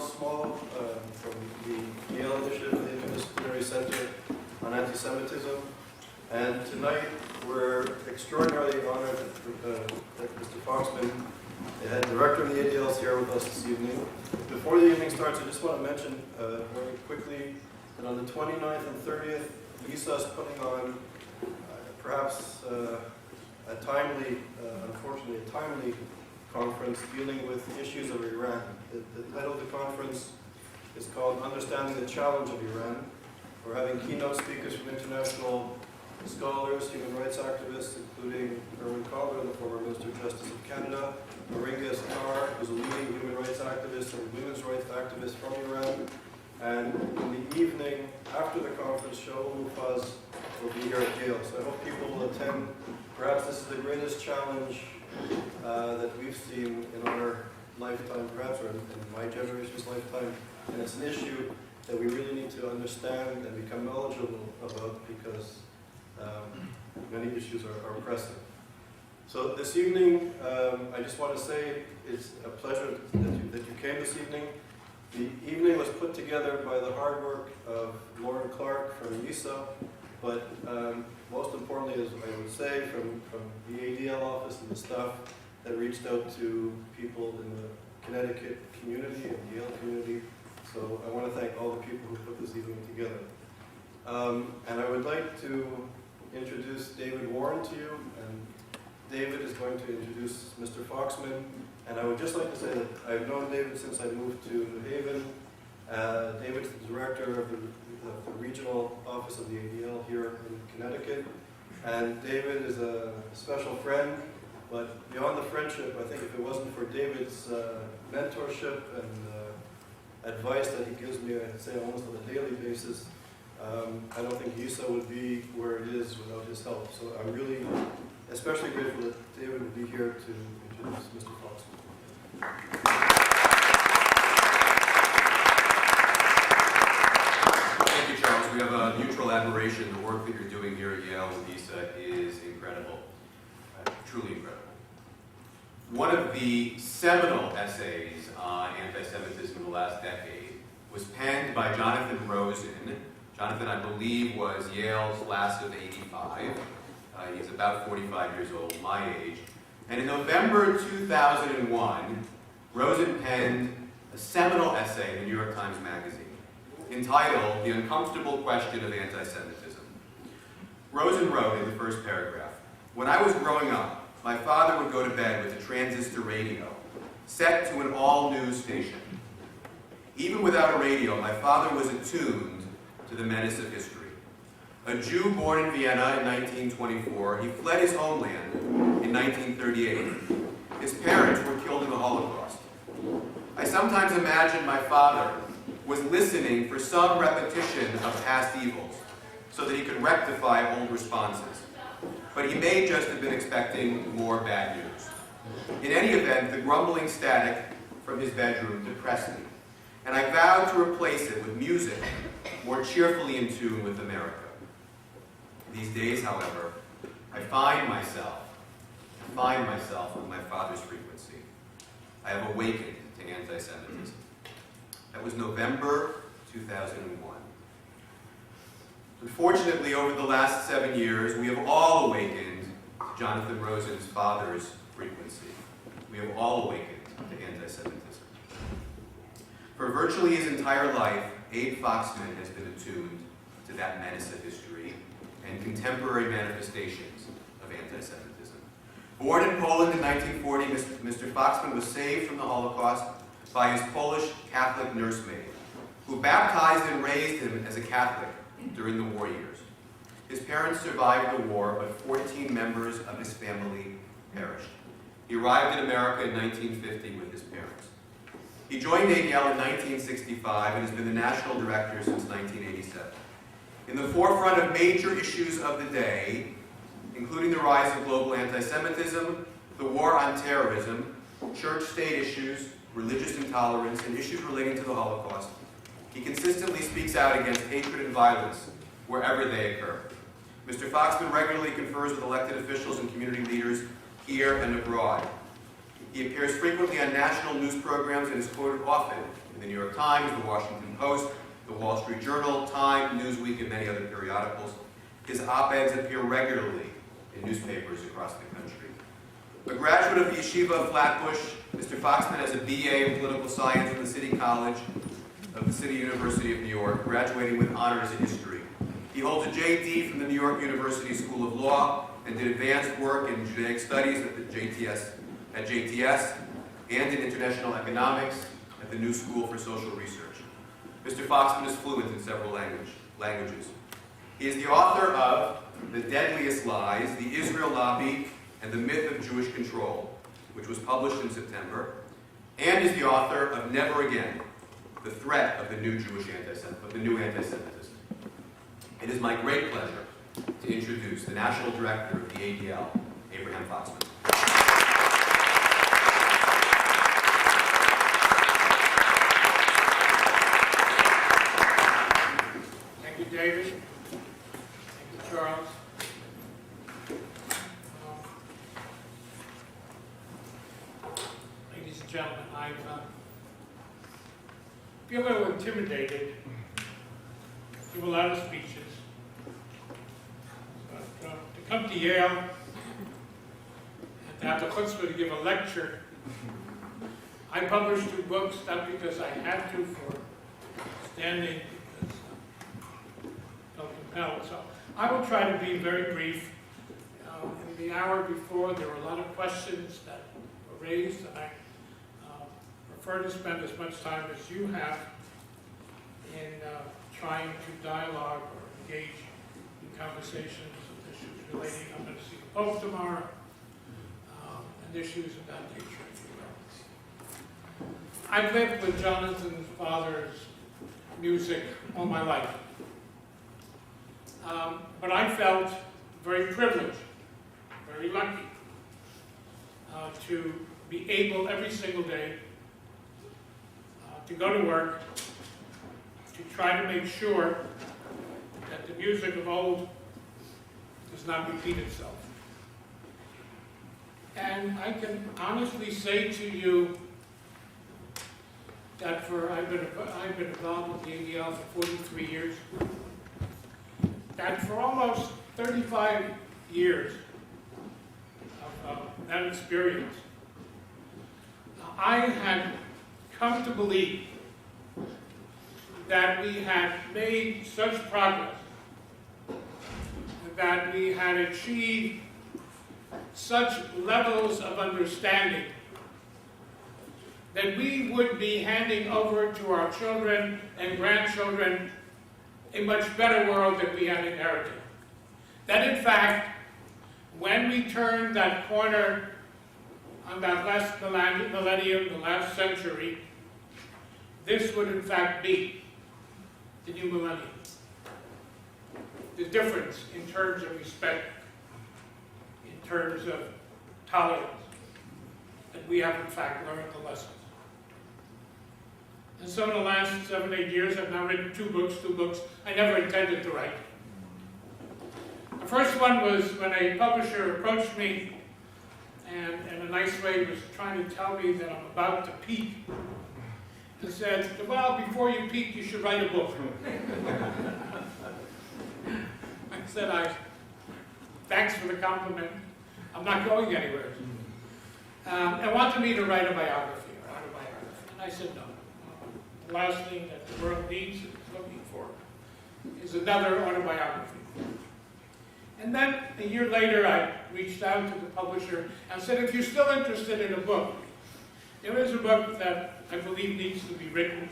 Small from the Yale Initiative, the Interdisciplinary Center on Anti-Semitism. And tonight we're extraordinarily honored that Mr. Foxman, the head director of the ADL, is here with us this evening. Before the evening starts, I just want to mention very quickly that on the 29th and 30th, YISA is putting on perhaps a timely, unfortunately, a timely conference dealing with issues of Iran. The title of the conference is called Understanding the Challenge of Iran. We're having keynote speakers from international scholars, human rights activists, including Erwin Calder, the former Minister of Justice of Canada, Maringa Astar, who's a leading human rights activist and women's rights activist from Iran. And in the evening, after the conference, Shaul Mufaz will be here at Yale. So I hope people will attend. Perhaps this is the greatest challenge that we've seen in our lifetime, perhaps, or in my generation's lifetime. And it's an issue that we really need to understand and become knowledgeable about because many issues are pressing. So this evening, I just want to say it's a pleasure that you came this evening. The evening was put together by the hard work of Lauren Clark from YISA, but most importantly, as I would say, from the ADL office and the staff that reached out to people in the Connecticut community and the Yale community. So I want to thank all the people who put this evening together. And I would like to introduce David Warren to you, and David is going to introduce Mr. Foxman. And I would just like to say that I've known David since I moved to New Haven. David's the director of the regional office of the ADL here in Connecticut. And David is a special friend, but beyond the friendship, I think if it wasn't for David's mentorship and advice that he gives me, I'd say almost on a daily basis, I don't think YISA would be where it is without his help. So I'm really especially grateful that David would be here to introduce Mr. Foxman. Thank you, Charles. We have a mutual admiration. The work that you're doing here at Yale with YISA is incredible, truly incredible. One of the seminal essays on anti-Semitism in the last decade was penned by Jonathan Rosen. Jonathan, I believe, was Yale's class of '85. He's about 45 years old, my age. And in November 2001, Rosen penned a seminal essay in the New York Times Magazine entitled The Uncomfortable Question of Anti-Semitism. Rosen wrote in the first paragraph, "When I was growing up, my father would go to bed with a transistor radio set to an all-news station. Even without a radio, my father was attuned to the menace of history. A Jew born in Vienna in 1924, he fled his homeland in 1938. His parents were killed in the Holocaust. I sometimes imagine my father was listening for some repetition of past evils so that he could rectify old responses. But he may just have been expecting more bad news. In any event, the grumbling static from his bedroom depressed me, and I vowed to replace it with music more cheerfully in tune with America. These days, however, I find myself with my father's frequency. I have awakened to anti-Semitism." That was November 2001. Unfortunately, over the last 7 years, we have all awakened to Jonathan Rosen's father's frequency. We have all awakened to anti-Semitism. For virtually his entire life, Abe Foxman has been attuned to that menace of history and contemporary manifestations of anti-Semitism. Born in Poland in 1940, Mr. Foxman was saved from the Holocaust by his Polish Catholic nursemaid, who baptized and raised him as a Catholic during the war years. His parents survived the war, but 14 members of his family perished. He arrived in America in 1950 with his parents. He joined ADL in 1965 and has been the national director since 1987. In the forefront of major issues of the day, including the rise of global anti-Semitism, the war on terrorism, church-state issues, religious intolerance, and issues relating to the Holocaust, he consistently speaks out against hatred and violence wherever they occur. Mr. Foxman regularly confers with elected officials and community leaders here and abroad. He appears frequently on national news programs and is quoted often in the New York Times, the Washington Post, the Wall Street Journal, Time, Newsweek, and many other periodicals. His op-eds appear regularly in newspapers across the country. A graduate of the Yeshiva of Flatbush, Mr. Foxman has a BA in political science from the City College of the City University of New York, graduating with honors in history. He holds a JD from the New York University School of Law and did advanced work in Judaic Studies at the JTS and in International Economics at the New School for Social Research. Mr. Foxman is fluent in several languages. He is the author of The Deadliest Lies, The Israel Lobby, and the Myth of Jewish Control, which was published in September, and is the author of Never Again, The Threat of the New Anti-Semitism. It is my great pleasure to introduce the National Director of the ADL, Abraham Foxman. Thank you, David. Thank you, Charles. Ladies and gentlemen, I feel a little intimidated to give a lot of speeches. But to come to Yale and to have the chutzpah to give a lecture, I published 2 books, not because I had to for standing, because I felt compelled. So I will try to be very brief. In the hour before, there were a lot of questions that were raised, and I prefer to spend as much time as you have in trying to dialogue or engage in conversations of issues relating. I'm going to see the Pope tomorrow, and issues of that nature. I've lived with Jonathan's father's music all my life. But I felt very privileged, very lucky to be able every single day to go to work, to try to make sure that the music of old does not repeat itself. And I can honestly say to you that I've been involved with the ADL for 43 years, that for almost 35 years of that experience, I had come to believe that we had made such progress, that we had achieved such levels of understanding, that we would be handing over to our children and grandchildren a much better world than we had inherited. That in fact, when we turned that corner on that last millennium, the last century, this would in fact be the new millennium. The difference in terms of respect, in terms of tolerance, that we have in fact learned the lessons. And so in the last 7, 8 years, I've now written 2 books I never intended to write. The first one was when a publisher approached me and in a nice way was trying to tell me that I'm about to peak. And said, well, before you peak, you should write a book. I said, thanks for the compliment. I'm not going anywhere. And wanted me to write a biography or autobiography. And I said, no. The last thing that the world needs and is looking for is another autobiography. And then a year later, I reached out to the publisher and said, if you're still interested in a book, there is a book that I believe needs to be written.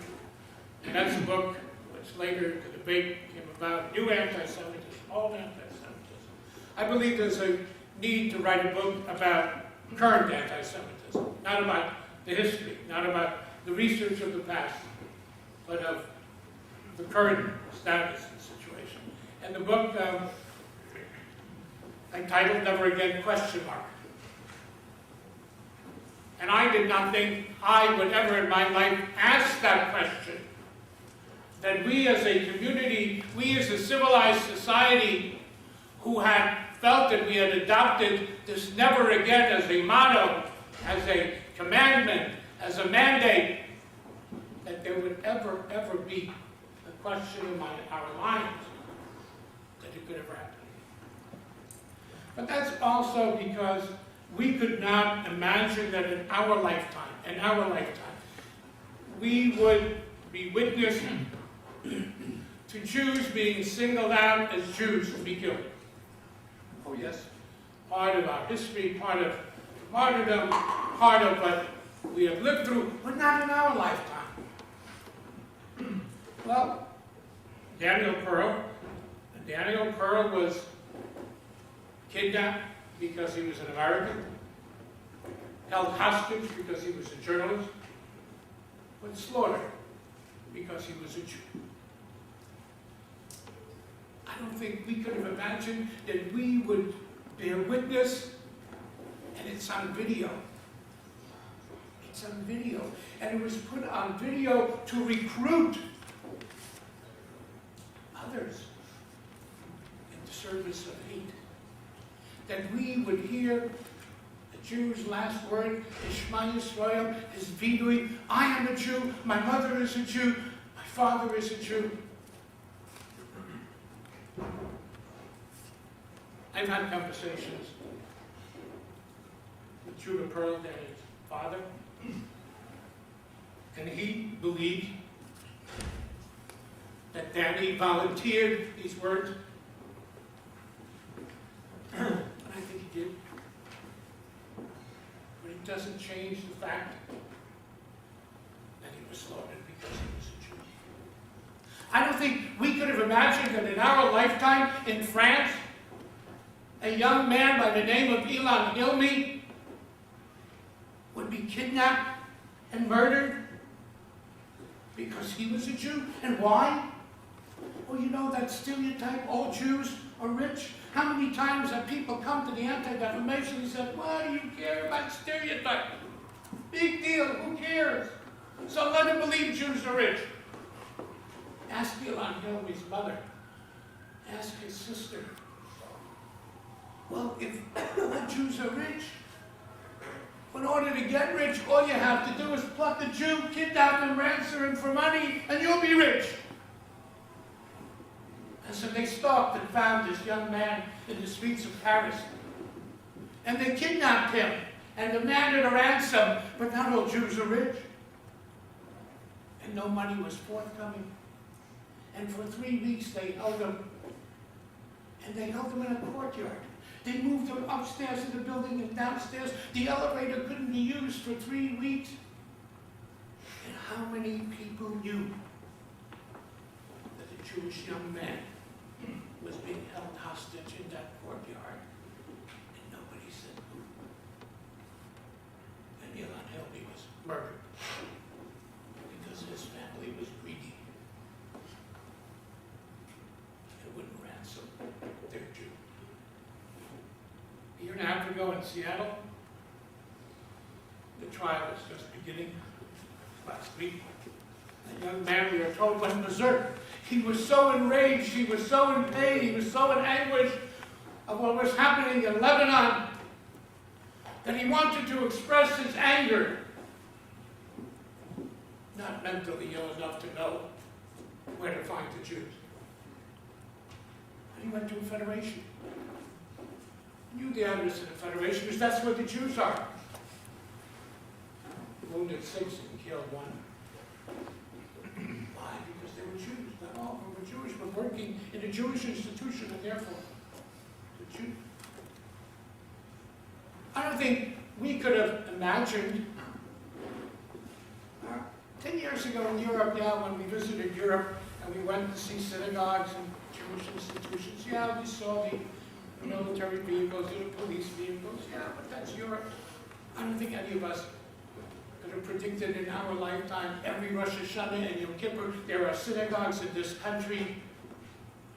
And that's a book which later the debate came about, New Anti-Semitism, Old Anti-Semitism. I believe there's a need to write a book about current anti-Semitism, not about the history, not about the research of the past, but of the current status and situation. And the book I titled Never Again, ? And I did not think I would ever in my life ask that question. That we as a community, we as a civilized society who had felt that we had adopted this never again as a motto, as a commandment, as a mandate, that there would ever be a question in our minds that it could ever happen. But that's also because we could not imagine that in our lifetime, we would be witness to Jews being singled out as Jews to be killed. Oh yes, part of our history, part of martyrdom, part of what we have lived through, but not in our lifetime. Well, Daniel Pearl was kidnapped because he was an American, held hostage because he was a journalist, but slaughtered because he was a Jew. I don't think we could have imagined that we would bear witness, and it's on video. It's on video, and it was put on video to recruit others in the service of hate. That we would hear the Jew's last word, his Shema Yisrael, his vidui, I am a Jew, my mother is a Jew, my father is a Jew. I've had conversations with Judah Pearl, Danny's father, and he believed that Danny volunteered these words. And I think he did. But it doesn't change the fact that he was slaughtered because he was a Jew. I don't think we could have imagined that in our lifetime in France, a young man by the name of Ilan Hilmi would be kidnapped and murdered because he was a Jew. And why? Well, you know that stereotype, all Jews are rich? How many times have people come to the Anti-Defamation and said, why do you care about stereotype? Big deal, who cares? So let him believe Jews are rich. Ask Ilan Hilmi's mother. Ask his sister. Well, if the Jews are rich, in order to get rich, all you have to do is pluck a Jew, kidnap him, ransom him for money, and you'll be rich. And so they stalked and found this young man in the streets of Paris. And they kidnapped him and demanded a ransom, but not all Jews are rich. And no money was forthcoming. And for 3 weeks they held him. And they held him in a courtyard. They moved him upstairs in the building and downstairs. The elevator couldn't be used for 3 weeks. And how many people knew that a Jewish young man was being held hostage in that courtyard? And nobody said boo. And Ilan Hilmi was murdered because his family was greedy and wouldn't ransom their Jew. A year and a half ago in Seattle, the trial was just beginning last week. A young man, we are told, went berserk. He was so enraged, he was so in pain, he was so in anguish of what was happening in Lebanon that he wanted to express his anger. Not mentally ill enough to know where to find the Jews. And he went to a federation. He knew the address of the federation because that's where the Jews are. Wounded 6 and killed 1. Why? Because they were Jews. Not all of them were Jewish, but working in a Jewish institution, and therefore, the Jew. I don't think we could have imagined 10 years ago in Europe, when we visited Europe and we went to see synagogues and Jewish institutions, we saw the military vehicles, the police vehicles, but that's Europe. I don't think any of us could have predicted in our lifetime every Rosh Hashanah and Yom Kippur there are synagogues in this country,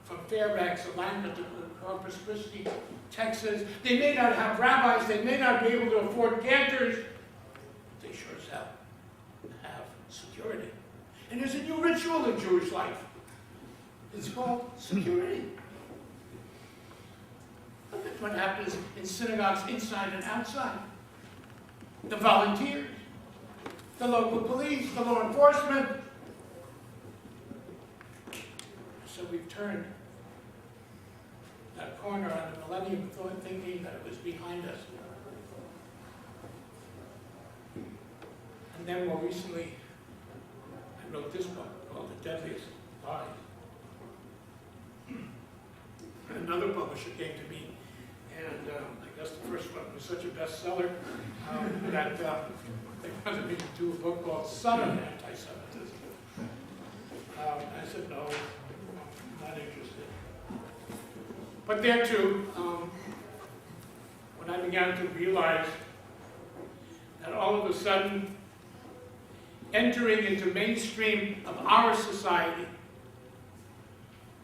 from Fairbanks, Atlanta to Corpus Christi, Texas. They may not have rabbis, they may not be able to afford cantors, they sure as hell have security. And there's a new ritual in Jewish life. It's called security. Look at what happens in synagogues inside and outside. The volunteers. the local police, the law enforcement. So we've turned that corner on the millennium thought, thinking that it was behind us. And then more recently, I wrote this book called The Deadliest. Another publisher came to me, and I guess the first one was such a bestseller that they wanted me to do a book called Son of Anti-Semitism. I said, no, I'm not interested. But there too, when I began to realize that all of a sudden, entering into mainstream of our society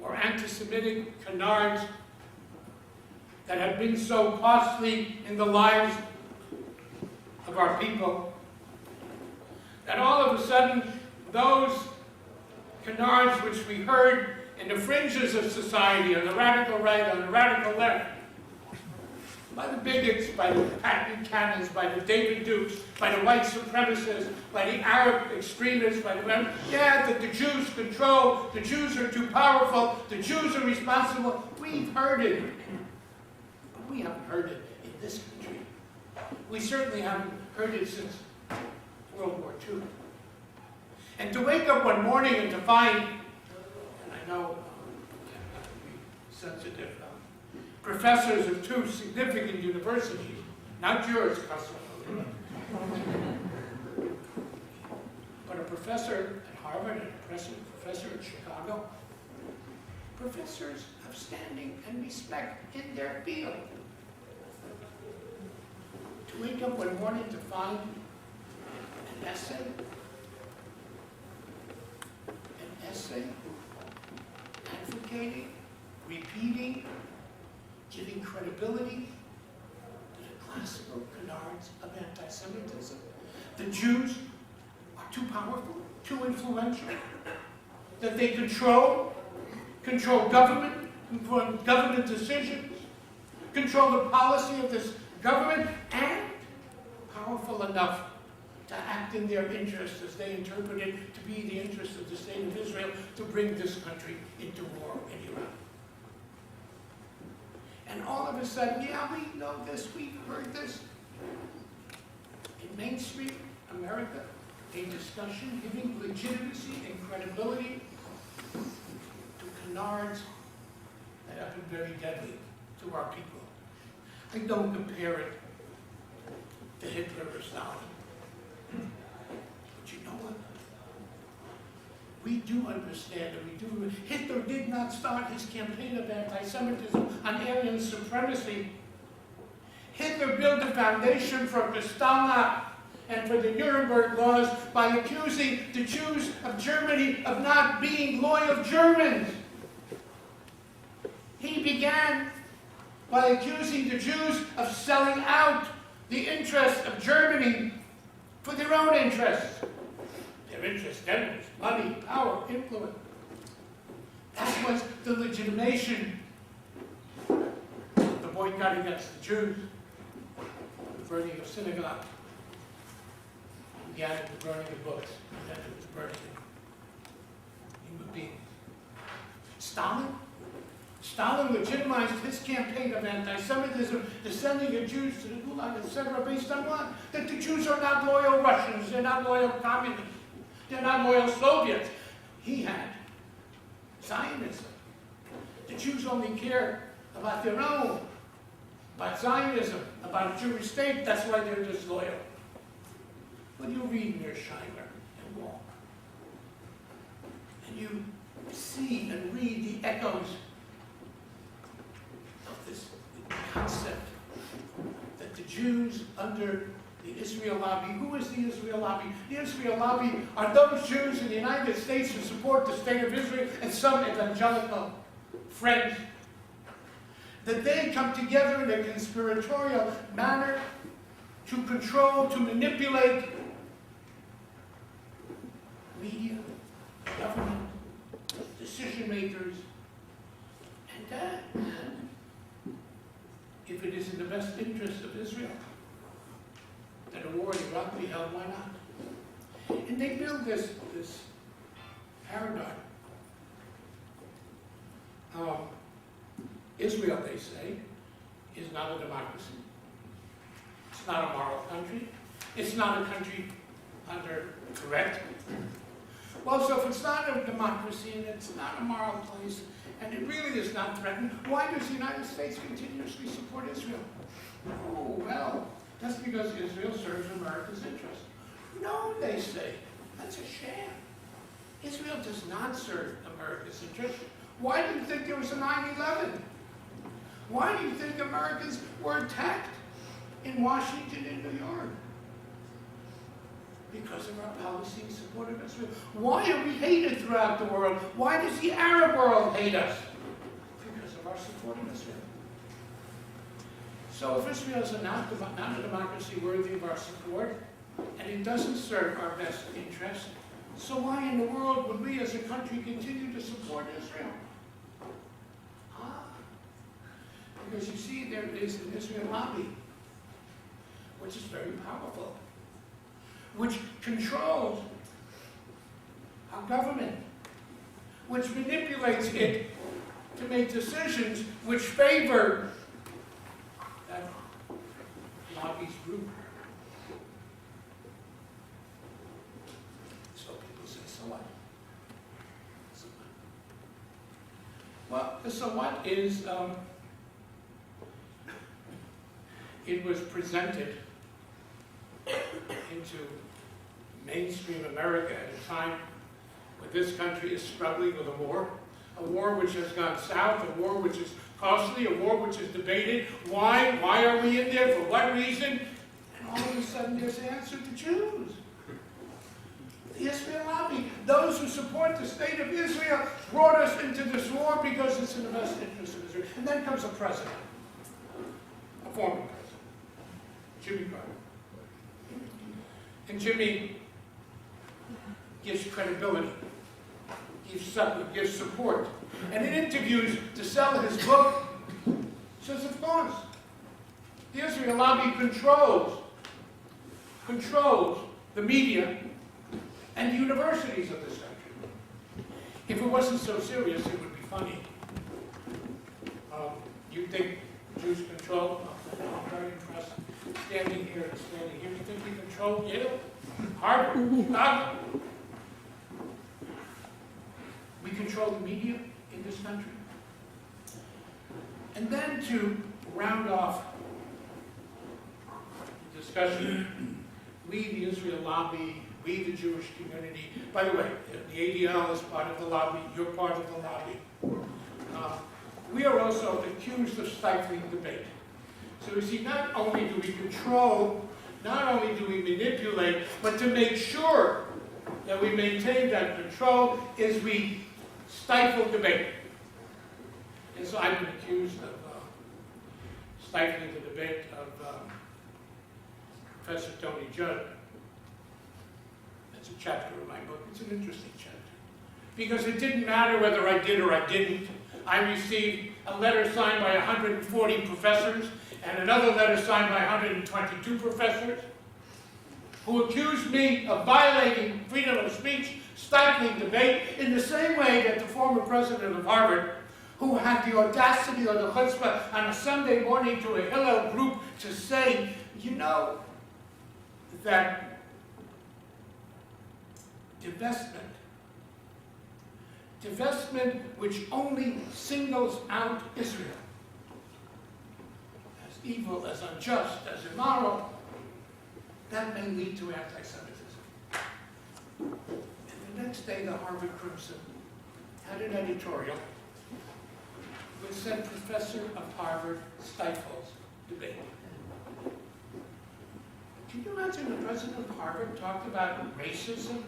were anti-Semitic canards that have been so costly in the lives of our people, that all of a sudden those canards which we heard in the fringes of society, on the radical right, on the radical left, by the bigots, by the Pat Buchanans, by the David Dukes, by the white supremacists, by the Arab extremists, by the that the Jews control, the Jews are too powerful, the Jews are responsible. We've heard it, but we haven't heard it in this country. We certainly haven't heard it since World War II. And to wake up one morning and to find, and I know I have to be sensitive, professors of two significant universities, not yours, Kosovo, but a professor at Harvard and a professor at Chicago, professors of standing and respect in their field. To wake up one morning to find an essay advocating, repeating, giving credibility to the classical canards of anti-Semitism. The Jews are too powerful, too influential, that they control government, control government decisions, control the policy of this government, and powerful enough to act in their interest as they interpret it to be the interest of the state of Israel to bring this country into war in Iran. And all of a sudden, yeah, we know this, we've heard this. In mainstream America, a discussion giving legitimacy and credibility to canards that have been very deadly to our people. I don't compare it to Hitler or Stalin. But you know what? We do understand, and we do. Hitler did not start his campaign of anti-Semitism on Aryan supremacy. Hitler built a foundation for Kristallnacht and for the Nuremberg laws by accusing the Jews of Germany of not being loyal Germans. He began by accusing the Jews of selling out the interests of Germany for their own interests. Their interest then was money, power, influence. That was the legitimation of the boycott against the Jews, the burning of synagogues, began with the burning of books, and then it was burning human beings. Stalin legitimized his campaign of anti-Semitism, the sending of Jews to the Gulag, etc., based on what? That the Jews are not loyal Russians, they're not loyal communists, they're not loyal Soviets. He had Zionism. The Jews only care about their own, about Zionism, about a Jewish state. That's why they're disloyal. When you read Mearsheimer and Wall, and you see and read the echoes of this concept that the Jews under the Israel lobby, who is the Israel lobby? The Israel lobby are those Jews in the United States who support the state of Israel and some evangelical friends, that they come together in a conspiratorial manner to control, to manipulate media, government, decision makers, and that, if it is in the best interest of Israel that a war in Iraq be held, why not? And they build this paradigm. Israel, they say, is not a democracy. It's not a moral country. It's not a country under threat. Well, so if it's not a democracy and it's not a moral place and it really is not threatened, why does the United States continuously support Israel? Oh, well, that's because Israel serves America's interests. No, they say, that's a sham. Israel does not serve America's interests. Why do you think there was a 9/11? Why do you think Americans were attacked in Washington and New York? Because of our policy in support of Israel. Why are we hated throughout the world? Why does the Arab world hate us? Because of our support of Israel. So if Israel is not a democracy worthy of our support, and it doesn't serve our best interests, so why in the world would we as a country continue to support Israel? Because you see, there is an Israel lobby, which is very powerful, which controls our government, which manipulates it to make decisions which favor that lobby's group. So people say, so what? So what? Well, the so what is, it was presented into mainstream America at a time when this country is struggling with a war which has gone south, a war which is costly, a war which is debated. Why? Why are we in there? For what reason? And all of a sudden there's an answer to choose. The Israel lobby, those who support the state of Israel, brought us into this war because it's in the best interest of Israel. And then comes a president, a former president, Jimmy Carter. And Jimmy gives credibility, gives support. And in interviews to sell his book, says, of course, the Israel lobby controls the media and the universities of this country. If it wasn't so serious, it would be funny. You think Jews control? I'm very impressed. Standing here and standing here, you think we control Yale, Harvard, Chicago? We control the media in this country. And then to round off the discussion, we, the Israel lobby, we, the Jewish community, by the way, the ADL is part of the lobby, you're part of the lobby. We are also accused of stifling debate. So you see, not only do we control, not only do we manipulate, but to make sure that we maintain that control is we stifle debate. And so I've been accused of stifling the debate of Professor Tony Judd. That's a chapter in my book. It's an interesting chapter. Because it didn't matter whether I did or I didn't. I received a letter signed by 140 professors and another letter signed by 122 professors who accused me of violating freedom of speech, stifling debate, in the same way that the former president of Harvard, who had the audacity or the chutzpah on a Sunday morning to a Hillel group to say, you know, that divestment which only singles out Israel as evil, as unjust, as immoral, that may lead to anti-Semitism. And the next day, the Harvard Crimson had an editorial which said, Professor of Harvard stifles debate. Can you imagine the president of Harvard talked about racism,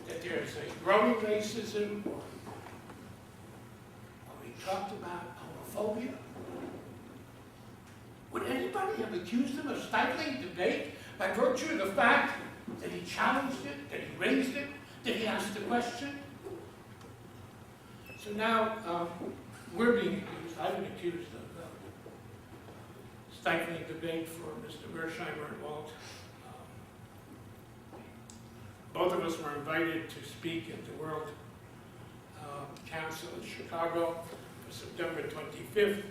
that there's a growing racism, or he talked about homophobia? Would anybody have accused him of stifling debate by virtue of the fact that he challenged it, that he raised it, that he asked the question? So now we're being accused, I've been accused of stifling debate for Mr. Mersheimer and Walt. Both of us were invited to speak at the World Council in Chicago for September 25th.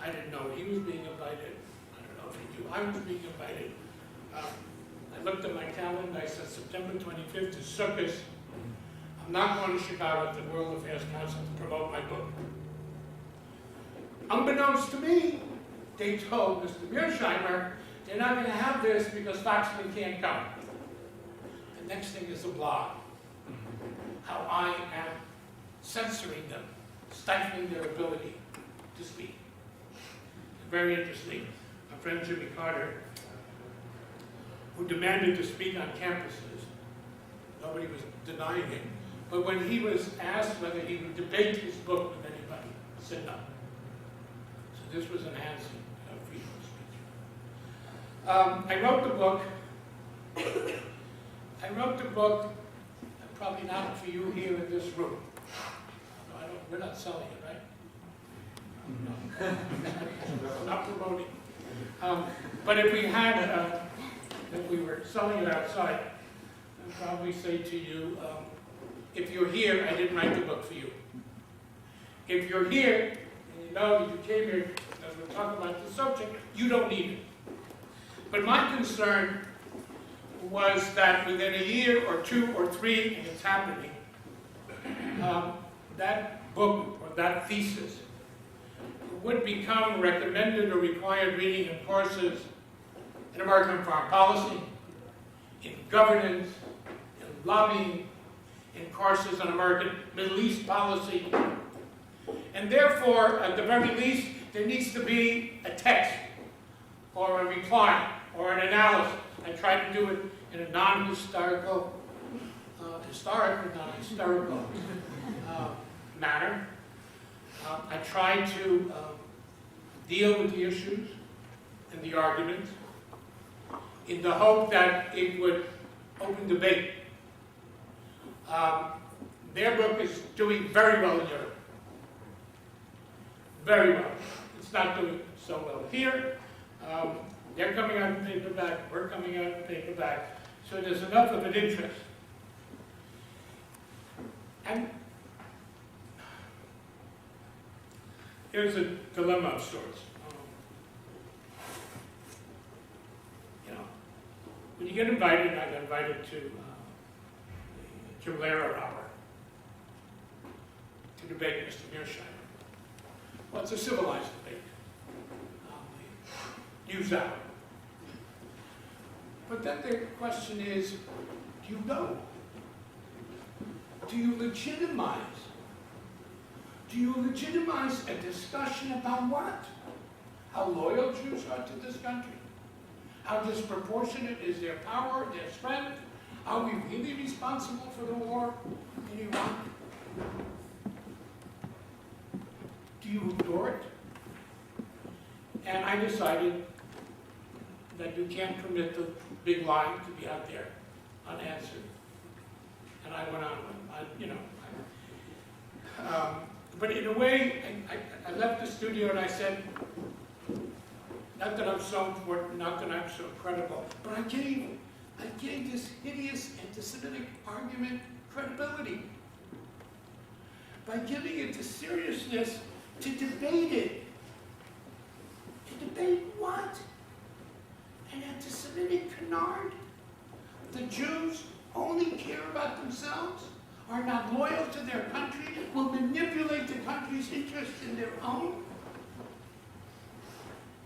I didn't know he was being invited. I don't know if he knew I was being invited. I looked at my calendar, I said September 25th is Sukkot. I'm not going to Chicago at the World Affairs Council to promote my book. Unbeknownst to me, they told Mr. Mearsheimer they're not going to have this because Foxman can't come. The next thing is a blog. How I am censoring them, stifling their ability to speak. Very interesting. My friend Jimmy Carter, who demanded to speak on campuses, nobody was denying him, but when he was asked whether he would debate his book with anybody, he said no. So this was enhancing freedom of speech. I wrote the book, probably not for you here in this room. We're not selling it, right? No. Not promoting. But if we had, if we were selling it outside, I'd probably say to you, if you're here, I didn't write the book for you. If you're here, and you know that you came here as we're talking about the subject, you don't need it. But my concern was that within a year or two or three, and it's happening, that book or that thesis would become recommended or required reading in courses in American foreign policy, in governance, in lobbying, in courses on American Middle East policy. And therefore, at the very least, there needs to be a text or a reply or an analysis. I try to do it in a non-historical, historic but not hysterical manner. I try to deal with the issues and the arguments in the hope that it would open debate. Their book is doing very well in Europe. Very well. It's not doing so well here. They're coming out in paperback, we're coming out in paperback, so there's enough of an interest. And here's a dilemma of sorts. When you get invited, I got invited to the Jubilara Hour to debate Mr. Mearsheimer. Well, it's a civilized debate. News hour. But then the question is, do you go? Do you legitimize? Do you legitimize a discussion about what? How loyal Jews are to this country? How disproportionate is their power, their strength? Are we really responsible for the war in Iraq? Do you ignore it? And I decided that you can't permit the big lie to be out there unanswered. And I went on, but in a way, I left the studio and I said, not that I'm so important, not that I'm so credible, but I gave this hideous anti-Semitic argument credibility by giving it the seriousness to debate it. To debate what? An anti-Semitic canard? The Jews only care about themselves, are not loyal to their country, will manipulate the country's interests in their own?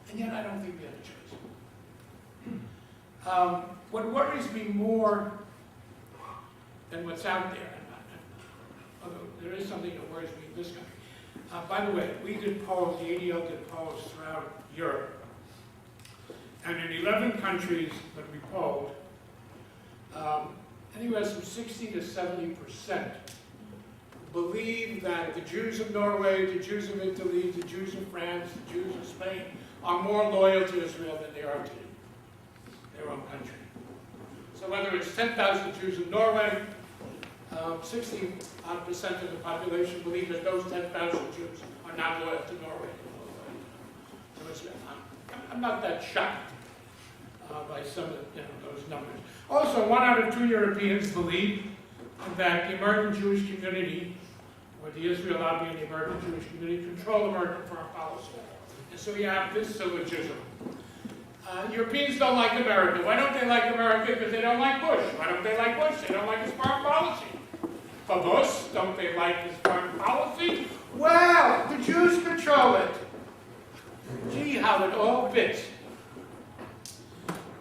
And yet I don't think we have a choice. What worries me more than what's out there, although there is something that worries me in this country. By the way, we did polls, the ADL did polls throughout Europe. And in 11 countries that we polled, anywhere from 60 to 70% believe that the Jews of Norway, the Jews of Italy, the Jews of France, the Jews of Spain are more loyal to Israel than they are to their own country. So whether it's 10,000 Jews in Norway, 60% of the population believe that those 10,000 Jews are not loyal to Norway. So I'm not that shocked. by some of those numbers. Also, 1 out of 2 Europeans believe that the American Jewish community, or the Israel lobby and the American Jewish community, control American foreign policy. And so you have this syllogism. Europeans don't like America. Why don't they like America? Because they don't like Bush. Why don't they like Bush? They don't like his foreign policy. For Bush, don't they like his foreign policy? Well, the Jews control it. Gee, how it all fits.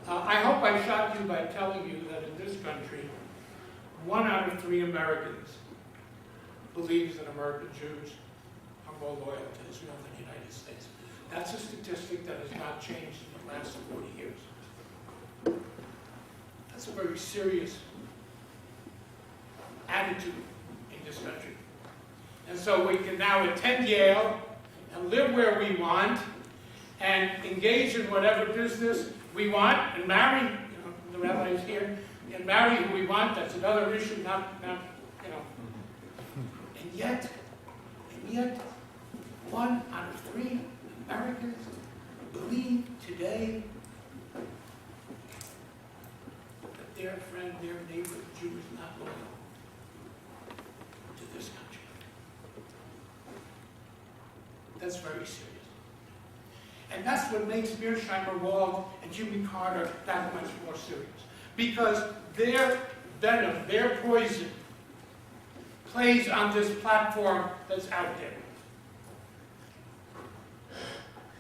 I hope I shocked you by telling you that in this country, 1 out of 3 Americans believes that American Jews are more loyal to Israel than the United States. That's a statistic that has not changed in the last 40 years. That's a very serious attitude in this country. And so we can now attend Yale and live where we want and engage in whatever business we want and marry, the rabbis here, and marry who we want. That's another issue, not. And yet, 1 out of 3 Americans believe today that their friend, their neighbor, the Jew, is not loyal to this country. That's very serious. And that's what makes Mearsheimer, Wald, and Jimmy Carter that much more serious. Because their venom, their poison, plays on this platform that's out there.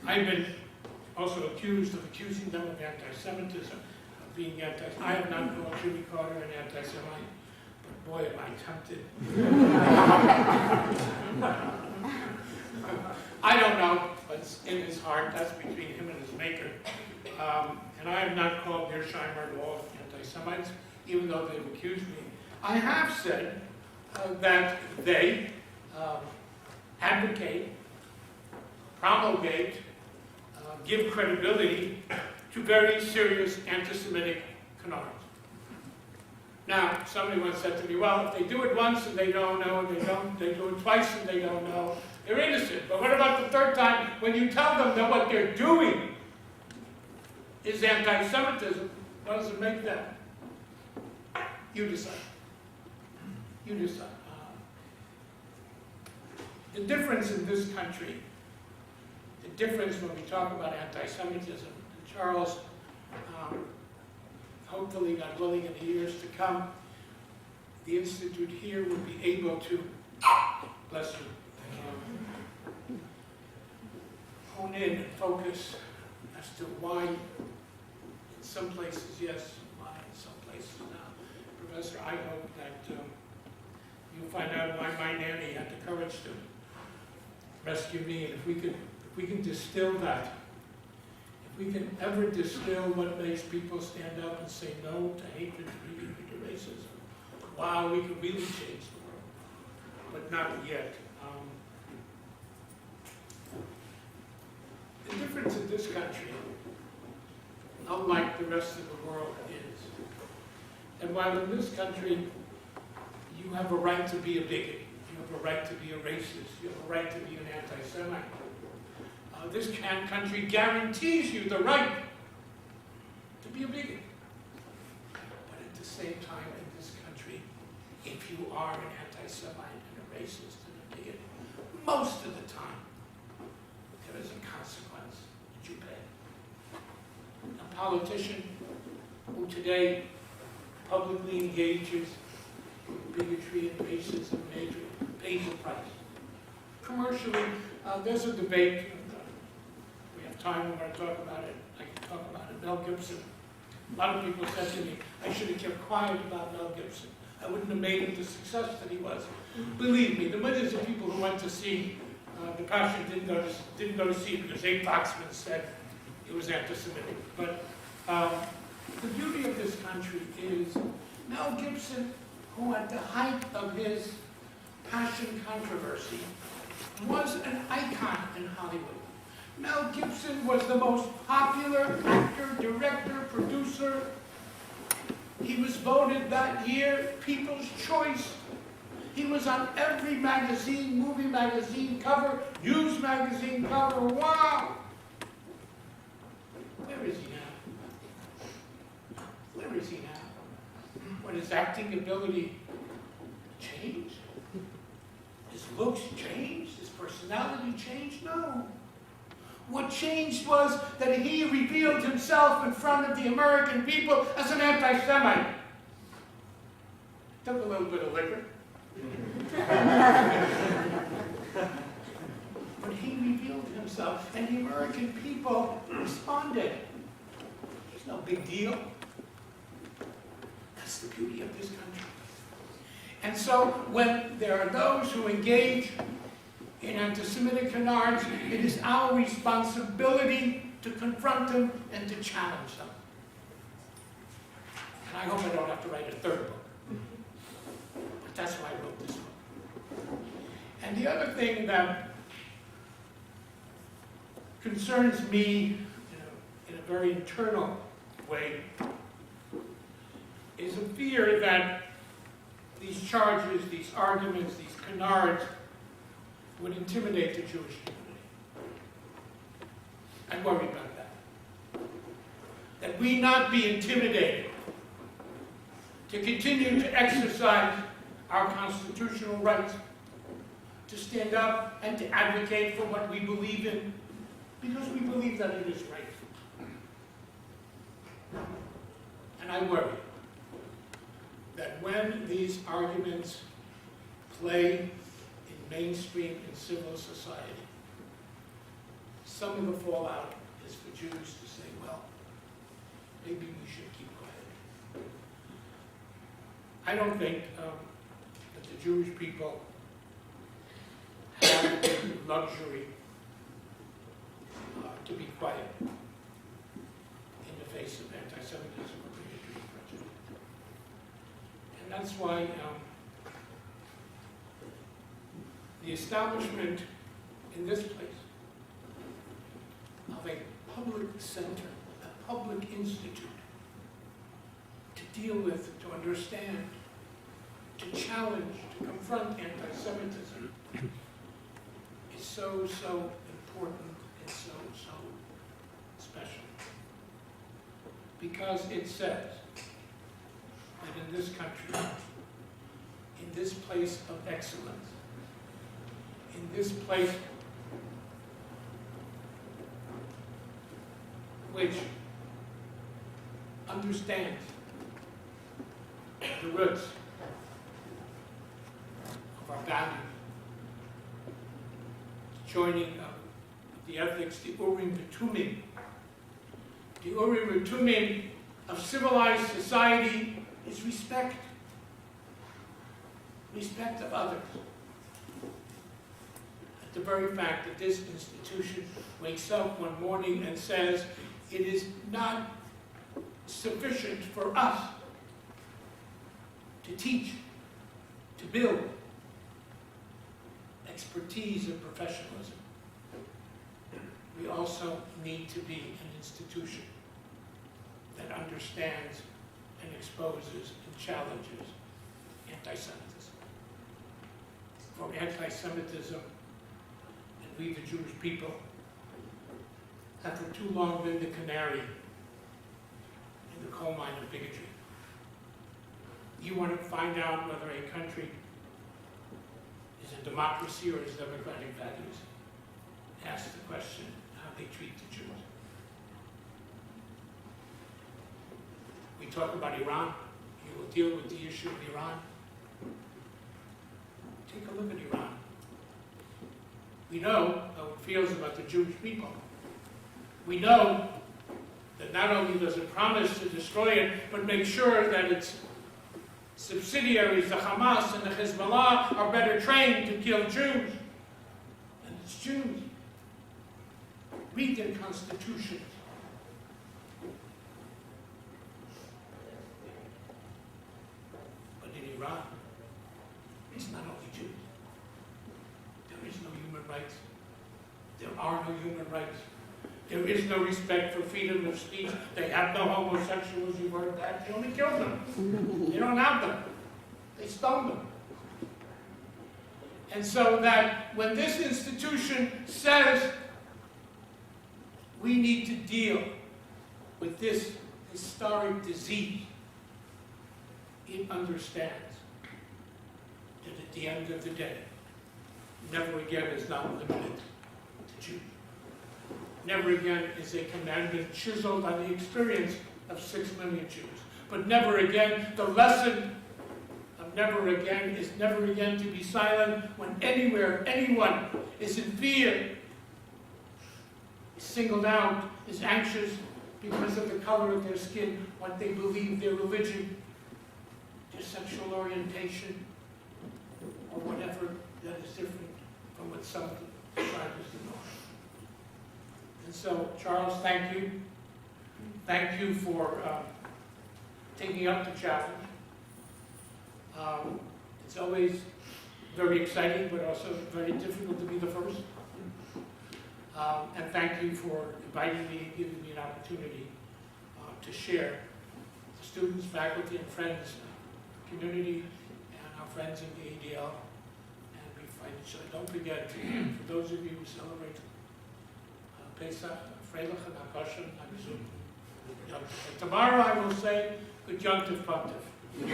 I've been also accused of accusing them of anti-Semitism, of being I have not called Jimmy Carter an anti-Semite, but boy, am I tempted. I don't know what's in his heart. That's between him and his maker. And I have not called Mearsheimer and Wald anti-Semites, even though they've accused me. I have said that they advocate, promulgate, give credibility to very serious anti-Semitic canards. Now, somebody once said to me, well, if they do it once and they don't know, they do it twice and they don't know, they're innocent. But what about the third time when you tell them that what they're doing is anti-Semitism? What does it make them? You decide. You decide. The difference in this country, the difference when we talk about anti-Semitism, Charles, hopefully, God willing, in the years to come, the Institute here will be able to, bless you, hone in and focus as to why in some places yes, why in some places no. Professor, I hope that you'll find out why my nanny had the courage to rescue me, and if we can distill that, if we can ever distill what makes people stand up and say no to hatred, greed, to racism, wow, we can really change the world, but not yet. The difference in this country, unlike the rest of the world, is that while in this country you have a right to be a bigot, you have a right to be a racist, you have a right to be an anti-Semite, this country guarantees you the right to be a bigot. But at the same time, in this country, if you are an anti-Semite and a racist and a bigot, most of the time, there is a consequence that you pay. A politician who today publicly engages in bigotry and racism and hatred pays a price. Commercially, there's a debate. We have time, we're going to talk about it. I can talk about it. Mel Gibson. A lot of people said to me, I should have kept quiet about Mel Gibson. I wouldn't have made him the success that he was. Believe me, the millions of people who went to see The Passion didn't go to see it because Abe Foxman said it was anti-Semitic. But the beauty of this country is Mel Gibson, who at the height of his Passion controversy was an icon in Hollywood. Mel Gibson was the most popular actor, director, producer. He was voted that year People's Choice. He was on every magazine, movie magazine cover, news magazine cover. Wow! Where is he now? his acting ability changed? His looks changed? His personality changed? No. What changed was that he revealed himself in front of the American people as an anti-Semite. Took a little bit of liquor. But he revealed himself, and the American people responded. It's no big deal. That's the beauty of this country. And so when there are those who engage in anti-Semitic canards, it is our responsibility to confront them and to challenge them. And I hope I don't have to write a third book. But that's why I wrote this book. And the other thing that concerns me in a very internal way is a fear that these charges, these arguments, these canards would intimidate the Jewish community. I worry about that. That we not be intimidated to continue to exercise our constitutional rights, to stand up and to advocate for what we believe in, because we believe that it is right. And I worry that when these arguments play in mainstream and civil society, some of the fallout is for Jews to say, well, maybe we should keep quiet. I don't think that the Jewish people have the luxury to be quiet in the face of anti-Semitism or bigotry or prejudice. And that's why the establishment in this place of a public center, a public institute, to deal with, to understand, to challenge, to confront anti-Semitism is so, so important and so, so special. Because it says that in this country, in this place of excellence, in this place which understands the roots of our values, joining the ethics, the Urim V'Tumim. The Urim V'Tumim of civilized society is respect. Respect of others. At the very fact that this institution wakes up one morning and says, it is not sufficient for us to teach, to build expertise and professionalism. We also need to be an institution that understands and exposes and challenges anti-Semitism. For anti-Semitism, and we the Jewish people, have for too long been the canary in the coal mine of bigotry. You want to find out whether a country is a democracy or has democratic values, ask the question how they treat the Jews. We talk about Iran. You will deal with the issue of Iran. Take a look at Iran. We know how it feels about the Jewish people. We know that not only does it promise to destroy it, but make sure that its subsidiaries, the Hamas and the Hezbollah, are better trained to kill Jews. And it's Jews. Read their constitutions. But in Iran, it's not only Jews. There is no human rights. There are no human rights. There is no respect for freedom of speech. They have no homosexuals, you've heard that. They only kill them. They don't have them. They stone them. And so that when this institution says we need to deal with this historic disease, it understands that at the end of the day, never again is not limited to Jews. Never again is a commandment chiseled on the experience of 6 million Jews. But never again, the lesson of never again is never again to be silent when anywhere, anyone is in fear, is singled out, is anxious because of the color of their skin, what they believe, their religion, their sexual orientation, or whatever that is different from what some describe as the norm. And so, Charles, thank you. Thank you for taking up the challenge. It's always very exciting, but also very difficult to be the first. And thank you for inviting me, giving me an opportunity to share the students, faculty, and friends, community, and our friends in the ADL. And we find each other. Don't forget, for those of you who celebrate Pesach, Freilich, and Akoshem, I presume. Tomorrow I will say, good Yontif Pontif. So,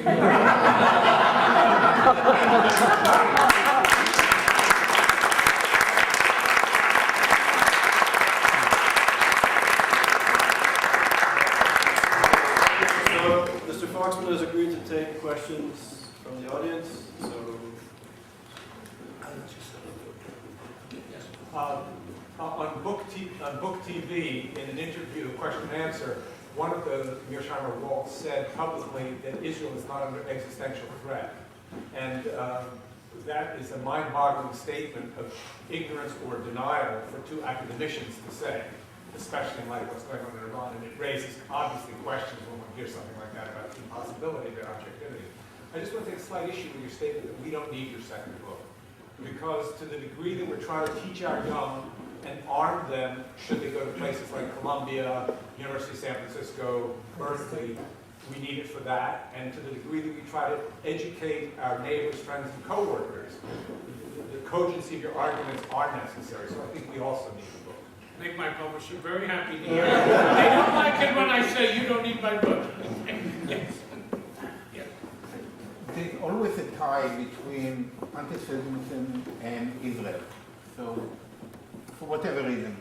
Mr. Foxman has agreed to take questions from the audience, so. On Book TV, in an interview, question and answer, one of the Mearsheimer Walt said publicly that Israel is not under existential threat. And that is a mind-boggling statement of ignorance or denial for two academicians to say, especially in light of what's going on in Iran. And it raises, obviously, questions when one hears something like that about the impossibility of their objectivity. I just want to take a slight issue with your statement that we don't need your second book. Because to the degree that we're trying to teach our young and arm them, should they go to places like Columbia, University of San Francisco, Berkeley, we need it for that. And to the degree that we try to educate our neighbors, friends, and coworkers, the cogency of your arguments are necessary. So I think we also need the book. Make my publisher very happy to hear. They don't like it when I say you don't need my book. Yes. Yeah. There's always a tie between anti-Semitism and Israel. So, for whatever reason.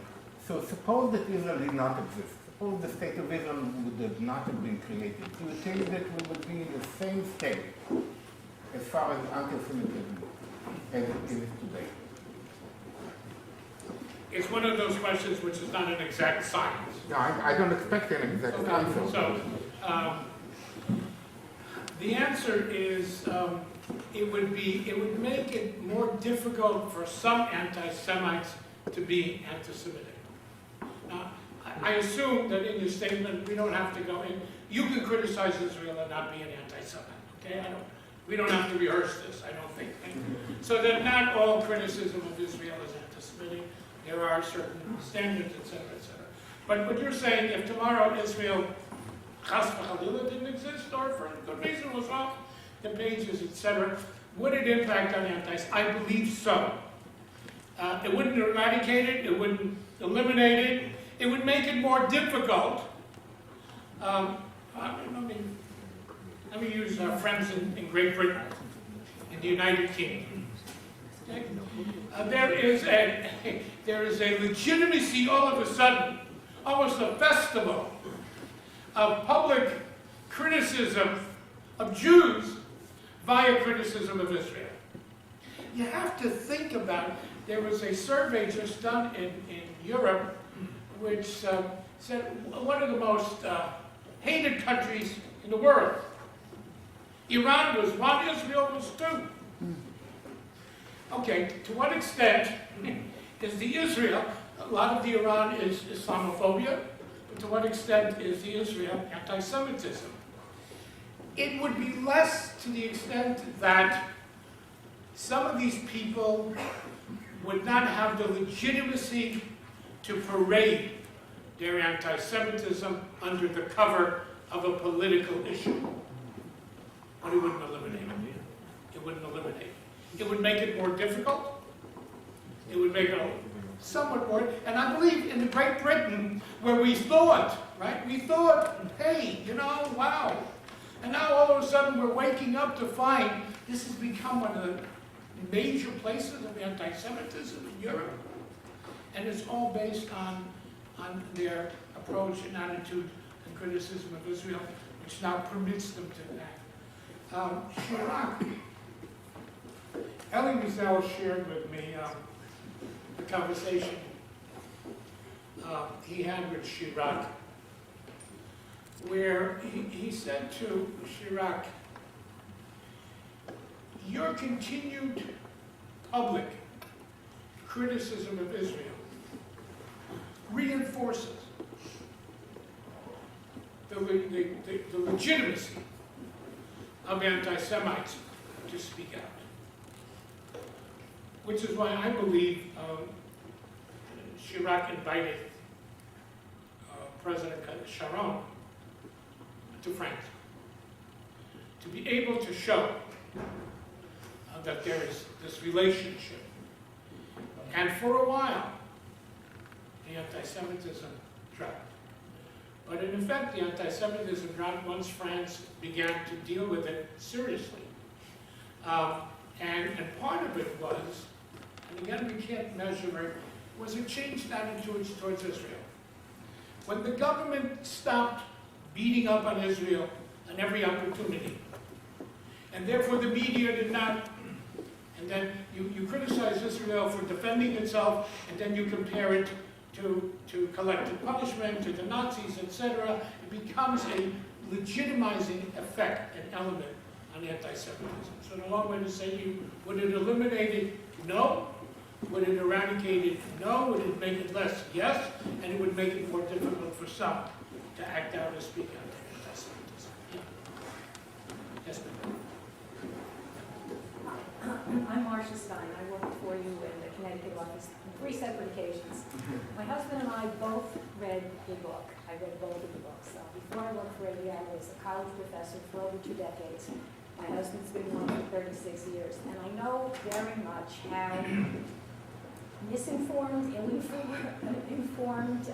So suppose that Israel did not exist. Suppose the state of Israel would have not have been created. Do you think that we would be in the same state as far as anti-Semitism as it is today? It's one of those questions which is not an exact science. No, I don't expect an exact answer. So, the answer is it would make it more difficult for some anti-Semites to be anti-Semitic. Now, I assume that in your statement we don't have to go in. You can criticize Israel and not be an anti-Semite. Okay, we don't have to rehearse this. I don't think. So that not all criticism of Israel is anti-Semitic. There are certain standards, etc., etc. But what you're saying, if tomorrow Israel, chas v'chalila, didn't exist, or for a good reason was off the pages, etc., would it impact on anti-Semites? I believe so. It wouldn't eradicate it. It wouldn't eliminate it. It would make it more difficult. Let me use our friends in Great Britain, in the United Kingdom. Okay? There is a legitimacy all of a sudden, almost a festival of public criticism of Jews via criticism of Israel. You have to think about, there was a survey just done in Europe which said one of the most hated countries in the world. Iran was one, Israel was two. Okay, to what extent is the Israel, a lot of the Iran is Islamophobia, but to what extent is the Israel anti-Semitism? It would be less to the extent that some of these people would not have the legitimacy to parade their anti-Semitism under the cover of a political issue. But it wouldn't eliminate it. It wouldn't eliminate it. It would make it more difficult. It would make it somewhat more, and I believe in Great Britain, where we thought, right? We thought, hey, wow, And now all of a sudden we're waking up to find this has become one of the major places of anti-Semitism in Europe. And it's all based on their approach and attitude and criticism of Israel, which now permits them to act. Chirac. Elie Wiesel shared with me the conversation he had with Chirac, where he said to Chirac, your continued public criticism of Israel reinforces the legitimacy of anti-Semites to speak out. Which is why I believe Chirac invited President Sharon to France to be able to show that there is this relationship. And for a while, the anti-Semitism dropped. But in effect, the anti-Semitism dropped once France began to deal with it seriously. And part of it was, and again we can't measure it, was a changed attitude towards Israel. When the government stopped beating up on Israel on every opportunity, and therefore the media did not, and then you criticize Israel for defending itself, and then you compare it to collective punishment, to the Nazis, etc., it becomes a legitimizing effect, an element on anti-Semitism. So in a long way to say, would it eliminate it? No. Would it eradicate it? No. Would it make it less? Yes. And it would make it more difficult for some to act out or speak out against anti-Semitism. Yeah. Yes, ma'am. I'm Marcia Stein. I worked for you in the Connecticut office on 3 separate occasions. My husband and I both read the book. I read both of the books. Before I worked for ABI, I was a college professor for over 2 decades. My husband's been one for 36 years. And I know very much how misinformed, ill-informed,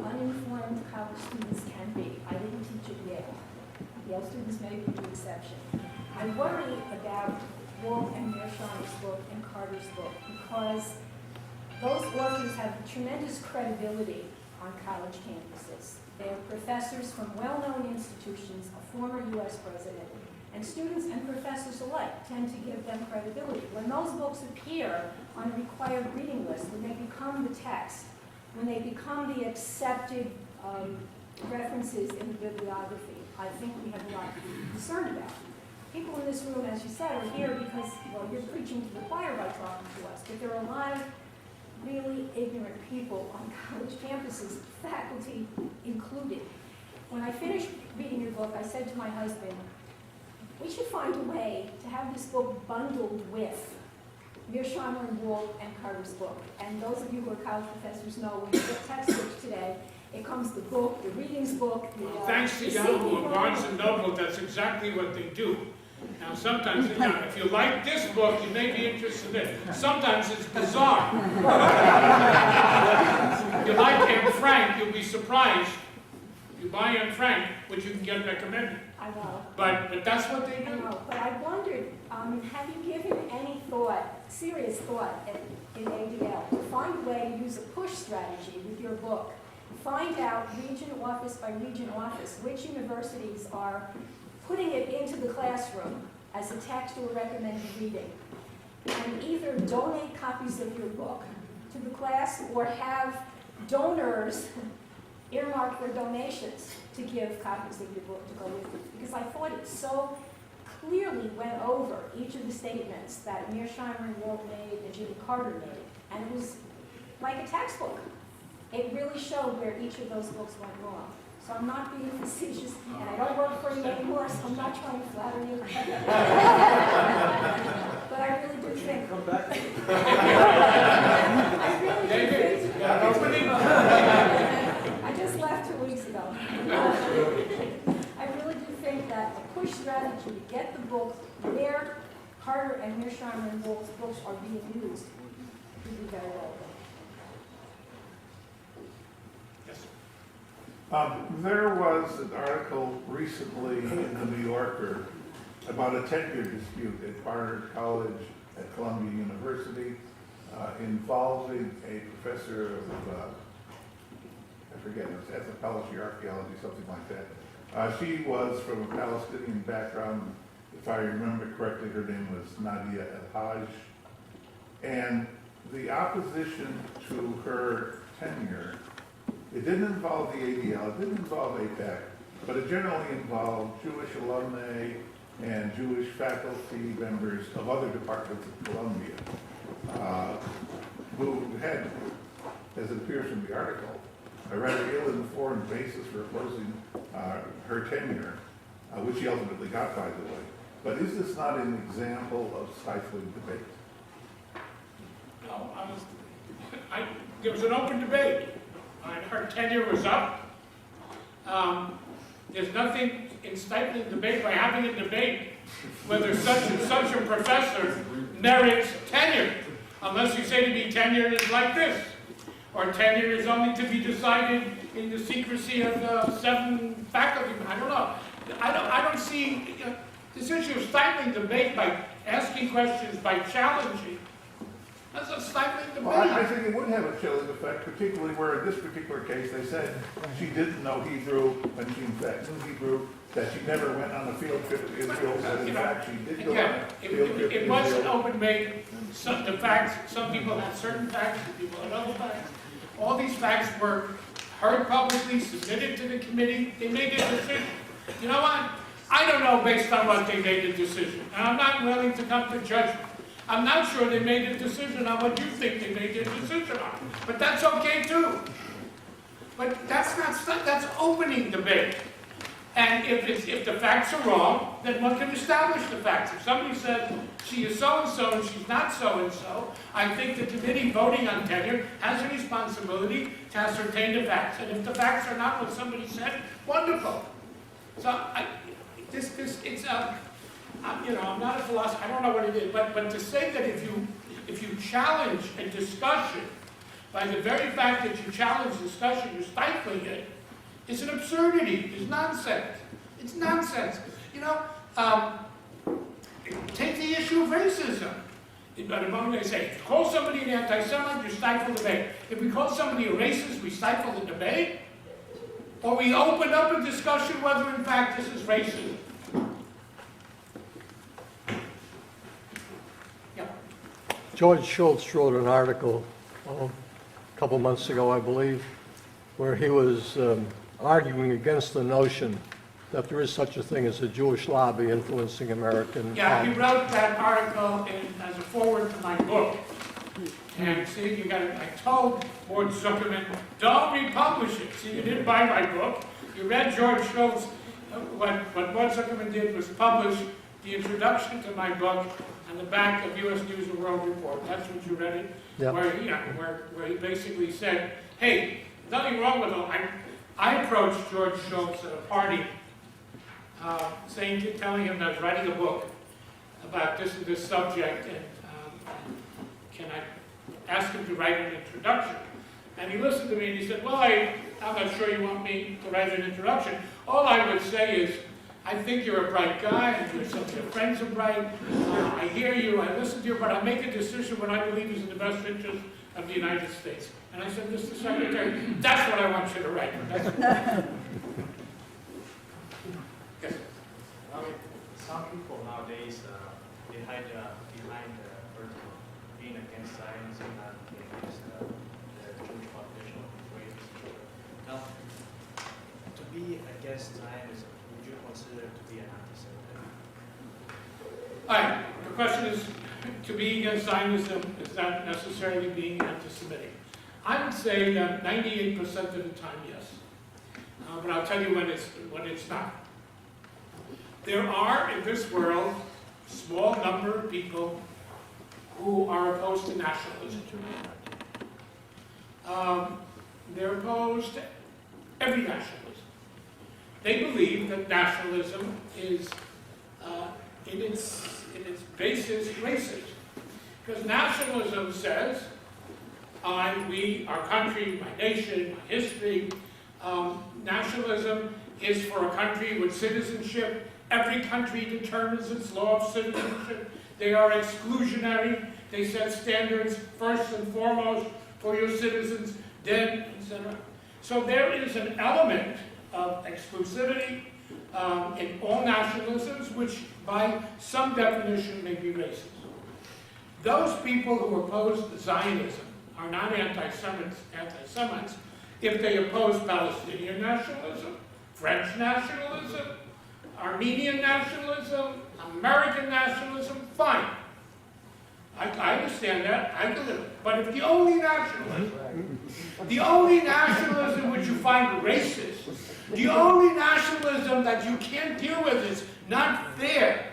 uninformed college students can be. I didn't teach at Yale. Yale students may be the exception. I worry about Walt and Mearsheimer's book and Carter's book because those authors have tremendous credibility on college campuses. They are professors from well-known institutions, a former U.S. president, and students and professors alike tend to give them credibility. When those books appear on a required reading list, when they become the text, when they become the accepted references in the bibliography, I think we have a lot to be concerned about. People in this room, as you said, are here because, well, you're preaching to the choir by talking to us, but there are a lot of really ignorant people on college campuses, faculty included. When I finished reading your book, I said to my husband, we should find a way to have this book bundled with Mearsheimer and Walt and Carter's book. And those of you who are college professors know when you get textbooks today, it comes the book, the readings book, thanks to Yahoo and Barnes & Noble, that's exactly what they do. Now sometimes, if you like this book, you may be interested in it. Sometimes it's bizarre. If you like Anne Frank, you'll be surprised. You buy Anne Frank, which you can get recommended. I know. But that's what they I do. know. But I wondered, have you given any thought, serious thought in ADL, to find a way to use a push strategy with your book? Find out region office by region office which universities are putting it into the classroom as a text or recommended reading, and either donate copies of your book to the class or have donors earmark their donations to give copies of your book to go with it. Because I thought it so clearly went over each of the statements that Mearsheimer and Walt made and Jimmy Carter made, and it was like a textbook. It really showed where each of those books went wrong. So I'm not being facetious, and I don't work for you anymore, so I'm not trying to flatter you. But I really do think. Come back. I really do think. I just left 2 weeks ago. I really do think that a push strategy to get the book where Carter and Mearsheimer and Walt's books are being used would be very relevant. Yes. There was an article recently in the New Yorker about a tenure dispute at Barnard College at Columbia University involving a professor of, I forget, anthropology, archaeology, something like that. She was from a Palestinian background. If I remember correctly, her name was Nadia El-Haj. And the opposition to her tenure, it didn't involve the ADL, it didn't involve APAC, but it generally involved Jewish alumni and Jewish faculty members of other departments of Columbia, who had, as it appears from the article, a rather ill-informed basis for opposing her tenure, which she ultimately got, by the way. But is this not an example of stifling debate? No, there was an open debate. Her tenure was up. There's nothing in stifling debate by having a debate whether such and such a professor merits tenure, unless you say to me tenure is like this, or tenure is only to be decided in the secrecy of 7 faculty. I don't know. I don't see this issue of stifling debate by asking questions, by challenging. That's a stifling debate. Well, I think it would have a chilling effect, particularly where in this particular case they said she didn't know Hebrew when she in fact knew Hebrew, that she never went on a field trip to Israel, that in fact she did go on a field trip to It was an Israel. open debate. The facts, some people had certain facts, some people had other facts. All these facts were heard publicly, submitted to the committee. They made their decision. You know what? I don't know based on what they made the decision, and I'm not willing to come to judgment. I'm not sure they made a decision on what you think they made their decision on, but that's okay too. But that's opening debate. And if the facts are wrong, then one can establish the facts. If somebody says she is so-and-so and she's not so-and-so, I think the committee voting on tenure has a responsibility to ascertain the facts. And if the facts are not what somebody said, wonderful. So I'm not a philosopher, I don't know what it is, but to say that if you challenge a discussion, by the very fact that you challenge discussion, you're stifling it, it's an absurdity, it's nonsense. It's nonsense. Take the issue of racism. At a moment they say, if you call somebody an anti-Semite, you stifle the debate. If we call somebody a racist, we stifle the debate? Or we open up a discussion whether in fact this is racism? George Schultz wrote an article a couple months ago, I believe, where he was arguing against the notion that there is such a thing as a Jewish lobby influencing American. Yeah, he wrote that article as a foreword to my book. And see, I told Board Zuckerman, don't republish it. See, you didn't buy my book. You read George Schultz. What Board Zuckerman did was publish the introduction to my book on the back of U.S. News and World Report. That's what you read it. Yep. Where he basically said, hey, nothing wrong with him. I approached George Schultz at a party, telling him that I was writing a book about this subject, and can I ask him to write an introduction? And he listened to me and he said, well, I'm not sure you want me to write an introduction. All I would say is, I think you're a bright guy, and some of your friends are bright. I hear you, I listen to you, but I make a decision what I believe is in the best interest of the United States. And I said, Mr. Secretary, that's what I want you to write. Yes. Some people nowadays they hide behind being against Zionism and against the Jewish population of Israelis. Now, to be against Zionism, would you consider it to be an anti-Semitic? All right, the question is, to be against Zionism is not necessarily being anti-Semitic. I would say 98% of the time, yes. But I'll tell you when it's not. There are, in this world, a small number of people who are opposed to nationalism. They're opposed to every nationalism. They believe that nationalism is, in its basis, racist. Because nationalism says, we, our country, my nation, my history, Nationalism is for a country with citizenship. Every country determines its law of citizenship. They are exclusionary. They set standards first and foremost for your citizens, then, etc. So there is an element of exclusivity in all nationalisms, which by some definition may be racist. Those people who oppose Zionism are not anti-Semites if they oppose Palestinian nationalism, French nationalism, Armenian nationalism, American nationalism, fine. I understand that, I do it. But if the only nationalism which you find racist, the only nationalism that you can't deal with is not fair,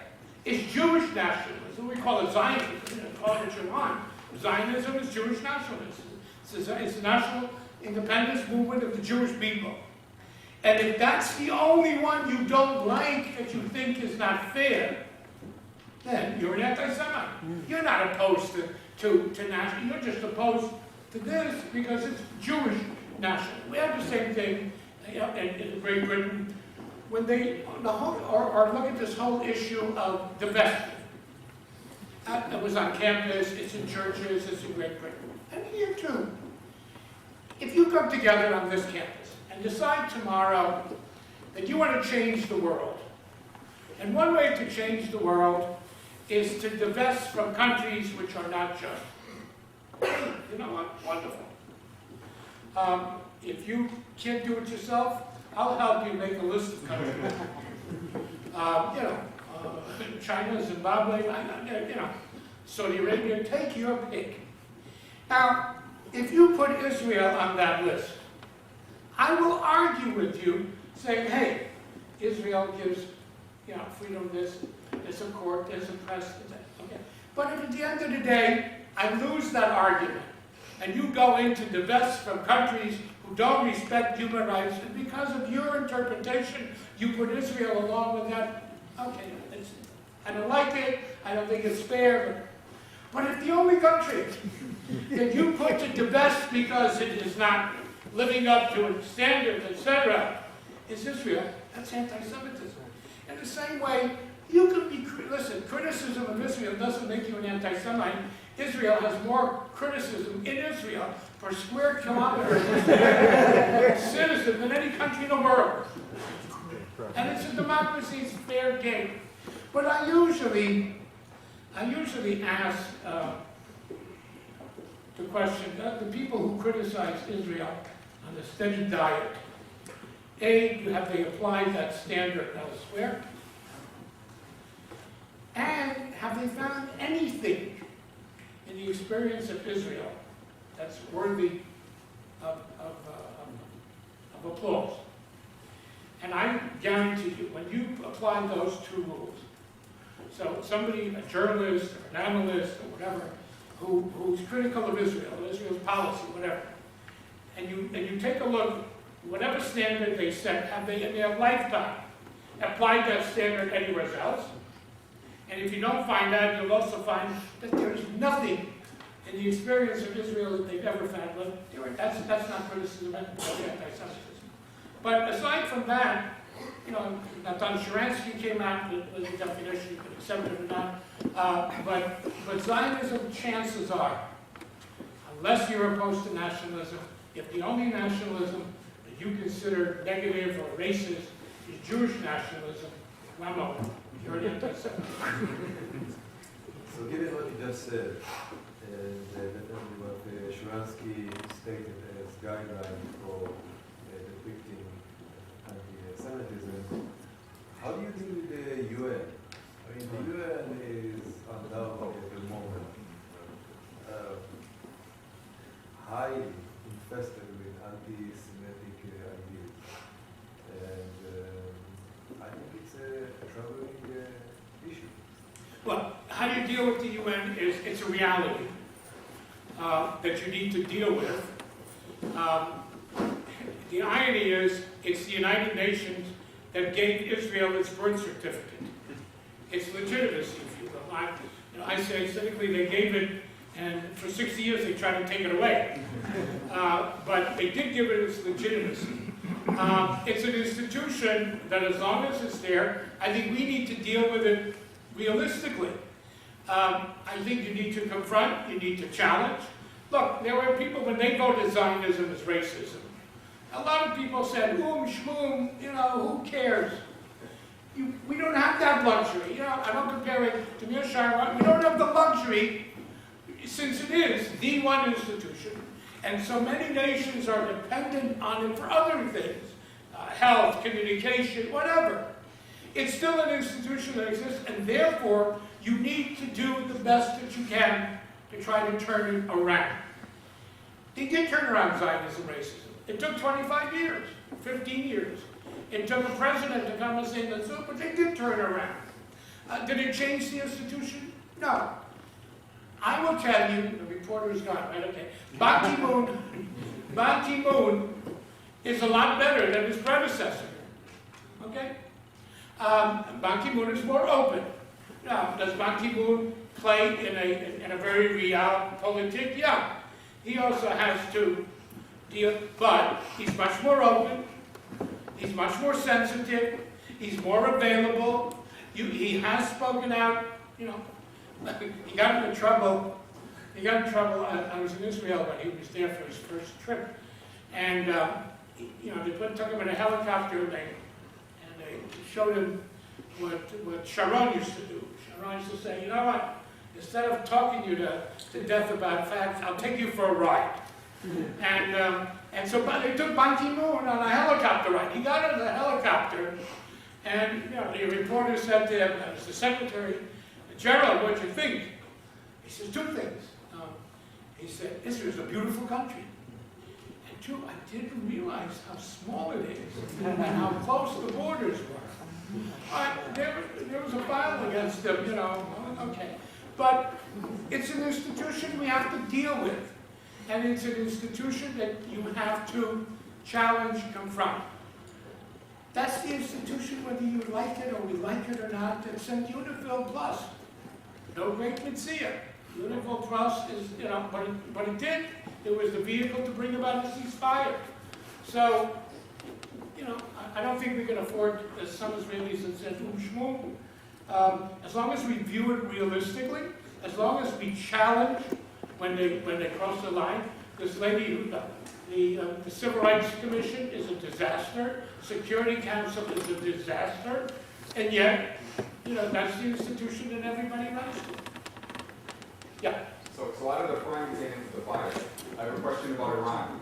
is Jewish nationalism. We call it Zionism, call it what you want. Zionism is Jewish nationalism. It's a national independence movement of the Jewish people. And if that's the only one you don't like, that you think is not fair, then you're an anti-Semite. You're not opposed to national, you're just opposed to this because it's Jewish national. We have the same thing in Great Britain when they or look at this whole issue of divestment. It was on campus, it's in churches, it's in Great Britain. And here too. If you come together on this campus and decide tomorrow that you want to change the world, and one way to change the world is to divest from countries which are not just. You know what? Wonderful. If you can't do it yourself, I'll help you make a list of countries. China, Zimbabwe, Saudi Arabia, take your pick. Now, if you put Israel on that list, I will argue with you saying, hey, Israel gives freedom this, there's a court, there's a press, okay. But if at the end of the day, I lose that argument, and you go in to divest from countries who don't respect human rights, and because of your interpretation, you put Israel along with that, okay, I don't like it, I don't think it's fair, but if the only country that you put to divest because it is not living up to its standards, etc., is Israel, that's anti-Semitism. In the same way, you could be, listen, criticism of Israel doesn't make you an anti-Semite. Israel has more criticism in Israel per square kilometer of citizen than any country in the world. And it's a democracy, it's fair game. But I usually ask the question, the people who criticize Israel on a steady diet, A, have they applied that standard elsewhere? And have they found anything in the experience of Israel that's worthy of applause? And I guarantee you, when you apply those two rules, so somebody, a journalist, or an analyst, or whatever, who's critical of Israel, Israel's policy, whatever, and you take a look, whatever standard they set, have they in their lifetime applied that standard anywhere else? And if you don't find that, you'll also find that there is nothing in the experience of Israel that they've ever found. That's not criticism, that's anti-Semitism. But aside from that, Natan Sharansky came out with a definition, you can accept it or not. But Zionism, chances are, unless you're opposed to nationalism, if the only nationalism that you consider negative or racist is Jewish nationalism, well, you're an anti-Semite. So given what you just said, and definitely what Sharansky stated as guideline for depicting anti-Semitism, how do you deal with the UN? I mean, the UN is undoubtedly at the moment highly infested with anti-Semitic ideas. And I think it's a troubling issue. Well, how do you deal with the UN is it's a reality that you need to deal with. The irony is it's the United Nations that gave Israel its birth certificate. Its legitimacy, if you will. I say cynically they gave it, and for 60 years they tried to take it away. But they did give it its legitimacy. It's an institution that as long as it's there, I think we need to deal with it realistically. I think you need to confront, you need to challenge. Look, there were people, when they voted Zionism as racism, a lot of people said, shmoom, who cares? We don't have that luxury. I don't compare it to Mearsheimer. We don't have the luxury, since it is the one institution, and so many nations are dependent on it for other things, health, communication, whatever. It's still an institution that exists, and therefore, you need to do the best that you can to try to turn it around. They did turn around Zionism racism. It took 25 years, 15 years. It took a president to come and say that's it, but they did turn around. Did it change the institution? No. I will tell you, the reporter is gone, right? Okay. Ban Ki-moon is a lot better than his predecessor. Okay? Ban Ki-moon is more open. Now, does Ban Ki-moon play in a very real politic? Yeah. He also has to deal, but he's much more open. He's much more sensitive. He's more available. He has spoken out. He got into trouble. I was in Israel when he was there for his first trip, and they took him in a helicopter and they showed him what Sharon used to do. Sharon used to say, you know what? Instead of talking you to death about facts, I'll take you for a ride. And so they took Ban Ki-moon on a helicopter ride. He got in the helicopter, and the reporter said to him, as the Secretary General, what'd you think? He says, two things. He said, Israel's a beautiful country. And two, I didn't realize how small it is and how close the borders were. There was a file against them, okay. But it's an institution we have to deal with. And it's an institution that you have to challenge, confront. That's the institution, whether you like it or we like it or not, that sent Unifil Plus. No great Metzia. Unifil Plus is, but it did. It was the vehicle to bring about a ceasefire. So, I don't think we can afford, as some Israelis have said, shmoom. As long as we view it realistically, as long as we challenge when they cross the line. This lady, the Civil Rights Commission is a disaster. Security Council is a disaster. And yet, that's the institution that everybody runs to. Yeah. So out of the frying pan into the fire, I have a question about Iran.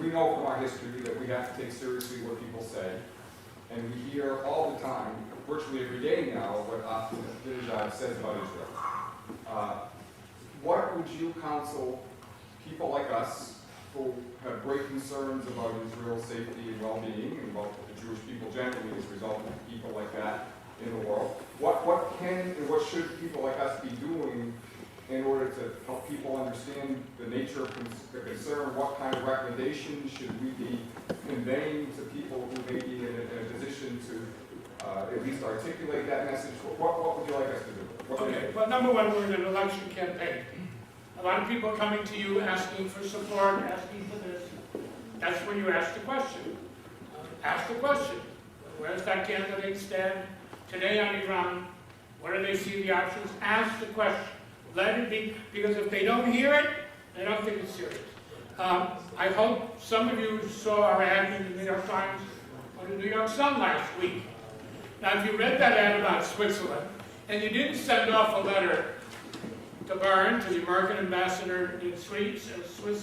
We know from our history that we have to take seriously what people say. And we hear all the time, virtually every day now, what Ahmadinejad says about Israel. What would you counsel people like us who have great concerns about Israel's safety and well-being and about the Jewish people generally as a result of people like that in the world? What can and what should people like us be doing in order to help people understand the nature of the concern? What kind of recommendations should we be conveying to people who may be in a position to at least articulate that message? What would you like us to do? Okay, well, number one, we're in an election campaign. A lot of people are coming to you asking for support, asking for this. That's when you ask the question. Ask the question. Where does that candidate stand today on Iran? What do they see the options? Ask the question. Let it be, because if they don't hear it, they don't think it's serious. I hope some of you saw our ad in the New York Times or the New York Sun last week. Now, if you read that ad about Switzerland, and you didn't send off a letter to Bern, to the American ambassador in Swiss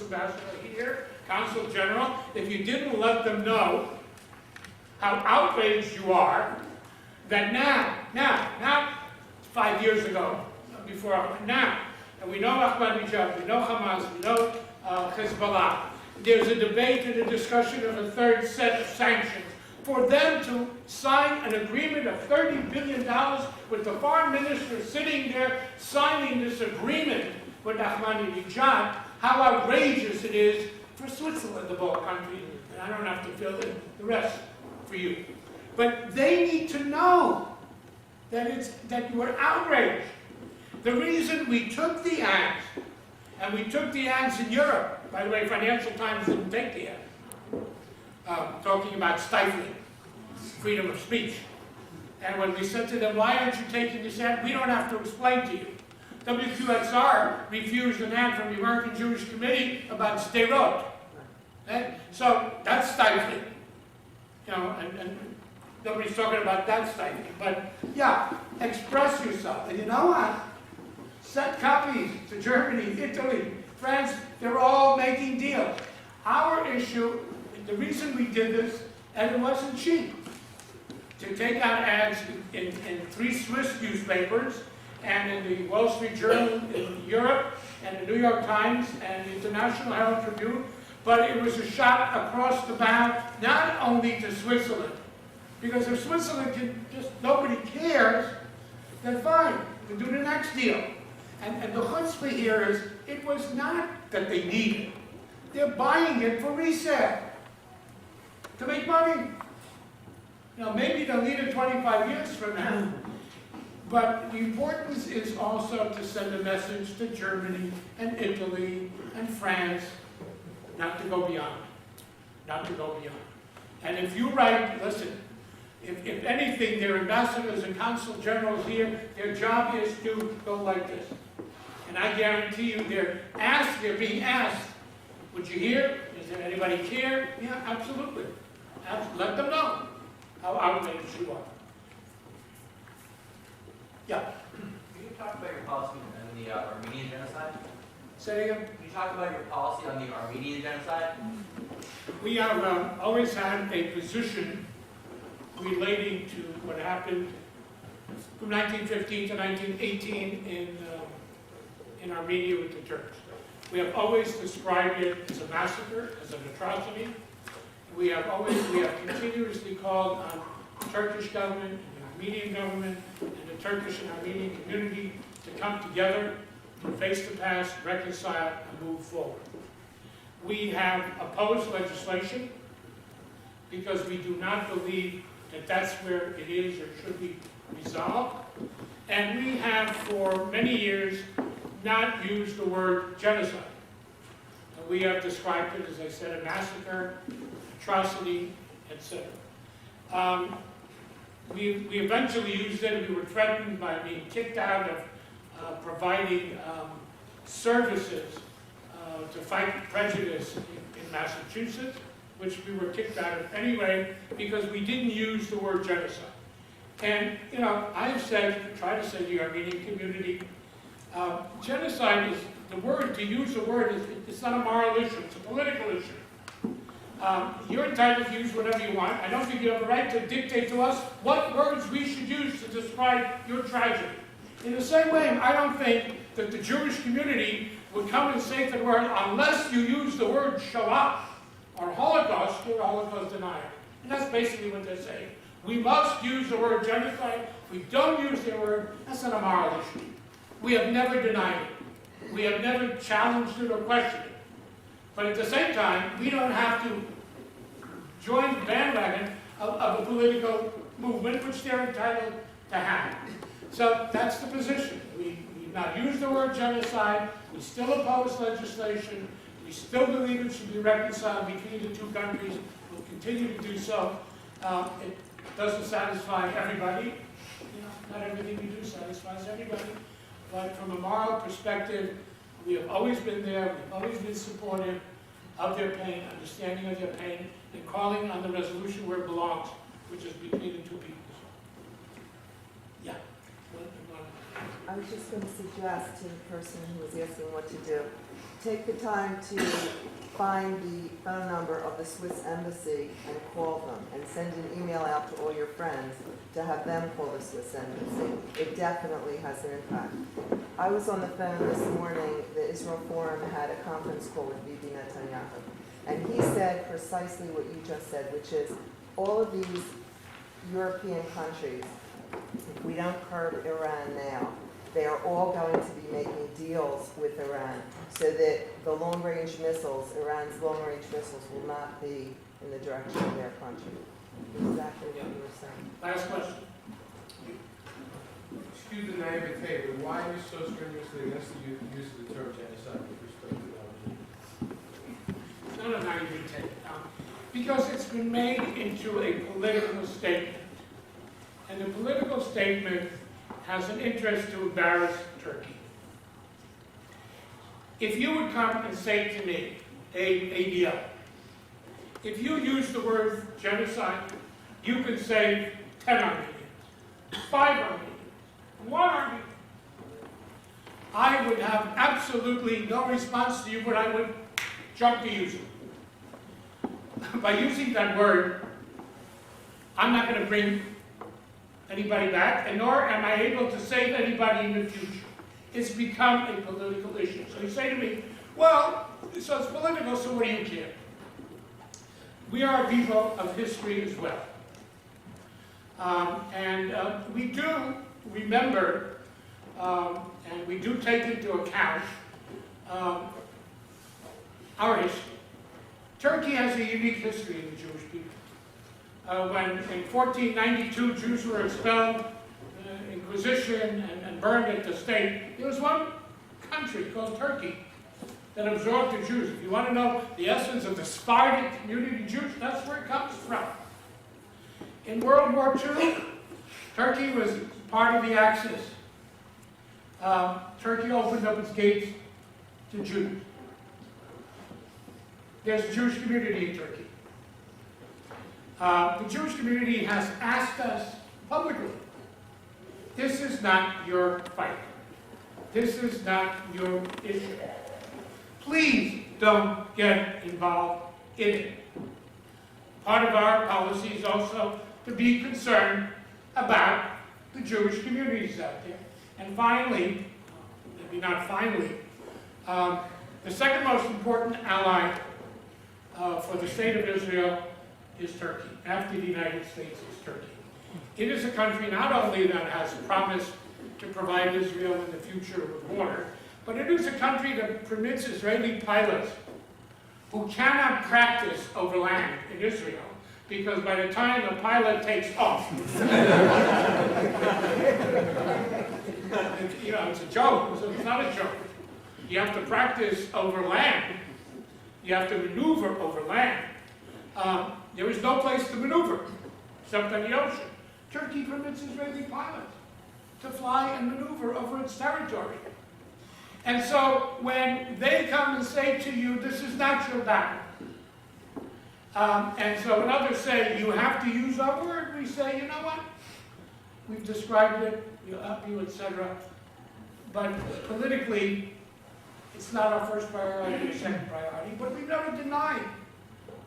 ambassador here, Consul General, if you didn't let them know how outraged you are, that now, 5 years ago, now, and we know Ahmadinejad, we know Hamas, we know Hezbollah, there's a debate and a discussion of a third set of sanctions. For them to sign an agreement of $30 billion with the foreign minister sitting there signing this agreement with Ahmadinejad, how outrageous it is for Switzerland, the Baltic country, and I don't have to fill in the rest for you. But they need to know that you are outraged. The reason we took the ads, and we took the ads in Europe, by the way, Financial Times didn't take the ads, talking about stifling freedom of speech. And when we said to them, why aren't you taking this ad? We don't have to explain to you. WQXR refused an ad from the American Jewish Committee about Sderot. Okay? So that's stifling. You know, and nobody's talking about that stifling. But yeah, express yourself. And you know what? Send copies to Germany, Italy, France. They're all making deals. Our issue, the reason we did this, and it wasn't cheap, to take out ads in 3 Swiss newspapers, and in the Wall Street Journal in Europe, and the New York Times, and the International Herald Tribune, but it was a shot across the bow, not only to Switzerland, because if Switzerland can just, nobody cares, then fine, we do the next deal. And the chutzpah here is, it was not that they need it. They're buying it for resale, to make money. You know, maybe they'll need it 25 years from now. But the importance is also to send a message to Germany and Italy and France, not to go beyond. Not to go beyond. And if you write, listen, if anything, their ambassadors and consul generals here, their job is to go like this. And I guarantee you they're being asked, would you hear? Does there anybody care? Yeah, absolutely. Let them know how outraged you are. Yeah. Can you talk about your policy on the Armenian genocide? Say again? Can you talk about your policy on the Armenian genocide? We have always had a position relating to what happened from 1915 to 1918 in Armenia with the Turks. We have always described it as a massacre, as an atrocity. We have continuously called on the Turkish government and the Armenian government and the Turkish and Armenian community to come together, to face the past, reconcile, and move forward. We have opposed legislation because we do not believe that that's where it is or should be resolved. And we have for many years not used the word genocide. We have described it, as I said, a massacre, atrocity, etc. We eventually used it. We were threatened by being kicked out of providing services to fight prejudice in Massachusetts, which we were kicked out of anyway because we didn't use the word genocide. And, you know, I've said, tried to say to the Armenian community, genocide is, to use the word, it's not a moral issue, it's a political issue. You're entitled to use whatever you want. I don't think you have a right to dictate to us what words we should use to describe your tragedy. In the same way, I don't think that the Jewish community would come and say to the word, unless you use the word Shoah or Holocaust, you're a Holocaust denier. And that's basically what they're saying. We must use the word genocide. We don't use the word, that's not a moral issue. We have never denied it. We have never challenged it or questioned it. But at the same time, we don't have to join the bandwagon of a political movement, which they're entitled to have. So that's the position. We've not used the word genocide. We still oppose legislation. We still believe it should be reconciled between the two countries. We'll continue to do so. It doesn't satisfy everybody. You know, not everything we do satisfies everybody. But from a moral perspective, we have always been there. We've always been supportive of their pain, understanding of their pain, and calling on the resolution where it belongs, which is between the two peoples. Yeah. I was just going to suggest to the person who was asking what to do, take the time to find the phone number of the Swiss embassy and call them, and send an email out to all your friends to have them call the Swiss embassy. It definitely has an impact. I was on the phone this morning. The Israel Forum had a conference call with Bibi Netanyahu, and he said precisely what you just said, which is all of these European countries, if we don't curb Iran now, they are all going to be making deals with Iran so that the long-range missiles, Iran's long-range missiles, will not be in the direction of their country. Exactly what you were saying. Last question. Excuse the naivete, but why are you so strenuously against the use of the term genocide with respect to Armenia? None of naivete. because it's been made into a political statement. And the political statement has an interest to embarrass Turkey. If you would come and say to me, ADL, if you use the word genocide, you could say 10 Armenians, 5 Armenians, 1 Armenian. I would have absolutely no response to you, but I would jump to use it. By using that word, I'm not going to bring anybody back, and nor am I able to save anybody in the future. It's become a political issue. So you say to me, well, so it's political, so what do you care? We are people of history as well. We do remember, and we do take into account our history. Turkey has a unique history in the Jewish people. When in 1492 Jews were expelled, Inquisition and burned at the stake, there was one country called Turkey that absorbed the Jews. If you want to know the essence of the Sephardic community Jews, that's where it comes from. In World War II, Turkey was part of the Axis. Turkey opened up its gates to Jews. There's a Jewish community in Turkey. The Jewish community has asked us publicly, this is not your fight. This is not your issue. Please don't get involved in it. Part of our policy is also to be concerned about the Jewish communities out there. And finally, maybe not finally, the second most important ally for the state of Israel is Turkey. After the United States is Turkey. It is a country not only that has promised to provide Israel in the future with water, but it is a country that permits Israeli pilots who cannot practice over land in Israel, because by the time the pilot takes off, it's a joke, so it's not a joke. You have to practice over land. You have to maneuver over land. There is no place to maneuver except on the ocean. Turkey permits Israeli pilots to fly and maneuver over its territory. And so when they come and say to you, this is not your battle, and so when others say, you have to use our word, we say, you know what? We've described it, we'll help you, etc. But politically, it's not our first priority or second priority, but we've never denied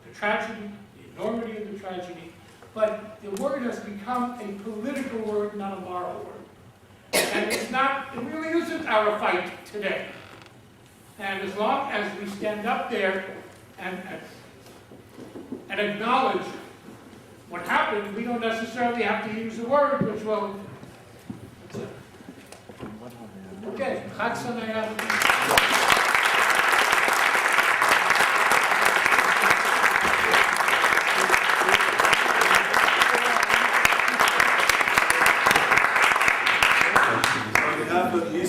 the tragedy, the enormity of the tragedy. But the word has become a political word, not a moral word. And it really isn't our fight today. And as long as we stand up there and acknowledge what happened, we don't necessarily have to use the word, which will... Okay, Chag Sameach.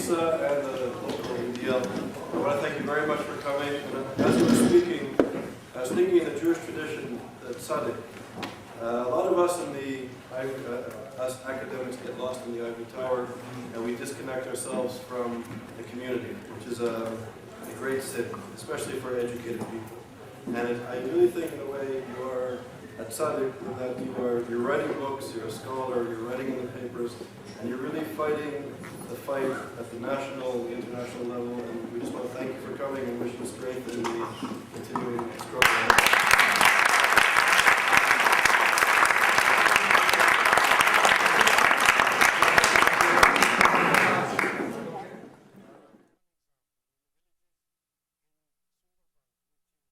And the local ADL. I want to thank you very much for coming. And as you were speaking, I was thinking in the Jewish tradition that tzaddik. A lot of us us academics get lost in the ivory tower, and we disconnect ourselves from the community, which is a great sin, especially for educated people. And I really think, in a way, you are a tzaddik, that you're writing books, you're a scholar, you're writing in the papers, and you're really fighting the fight at the national, the international level, and we just want to thank you for coming and wish you strength in the continuing struggle.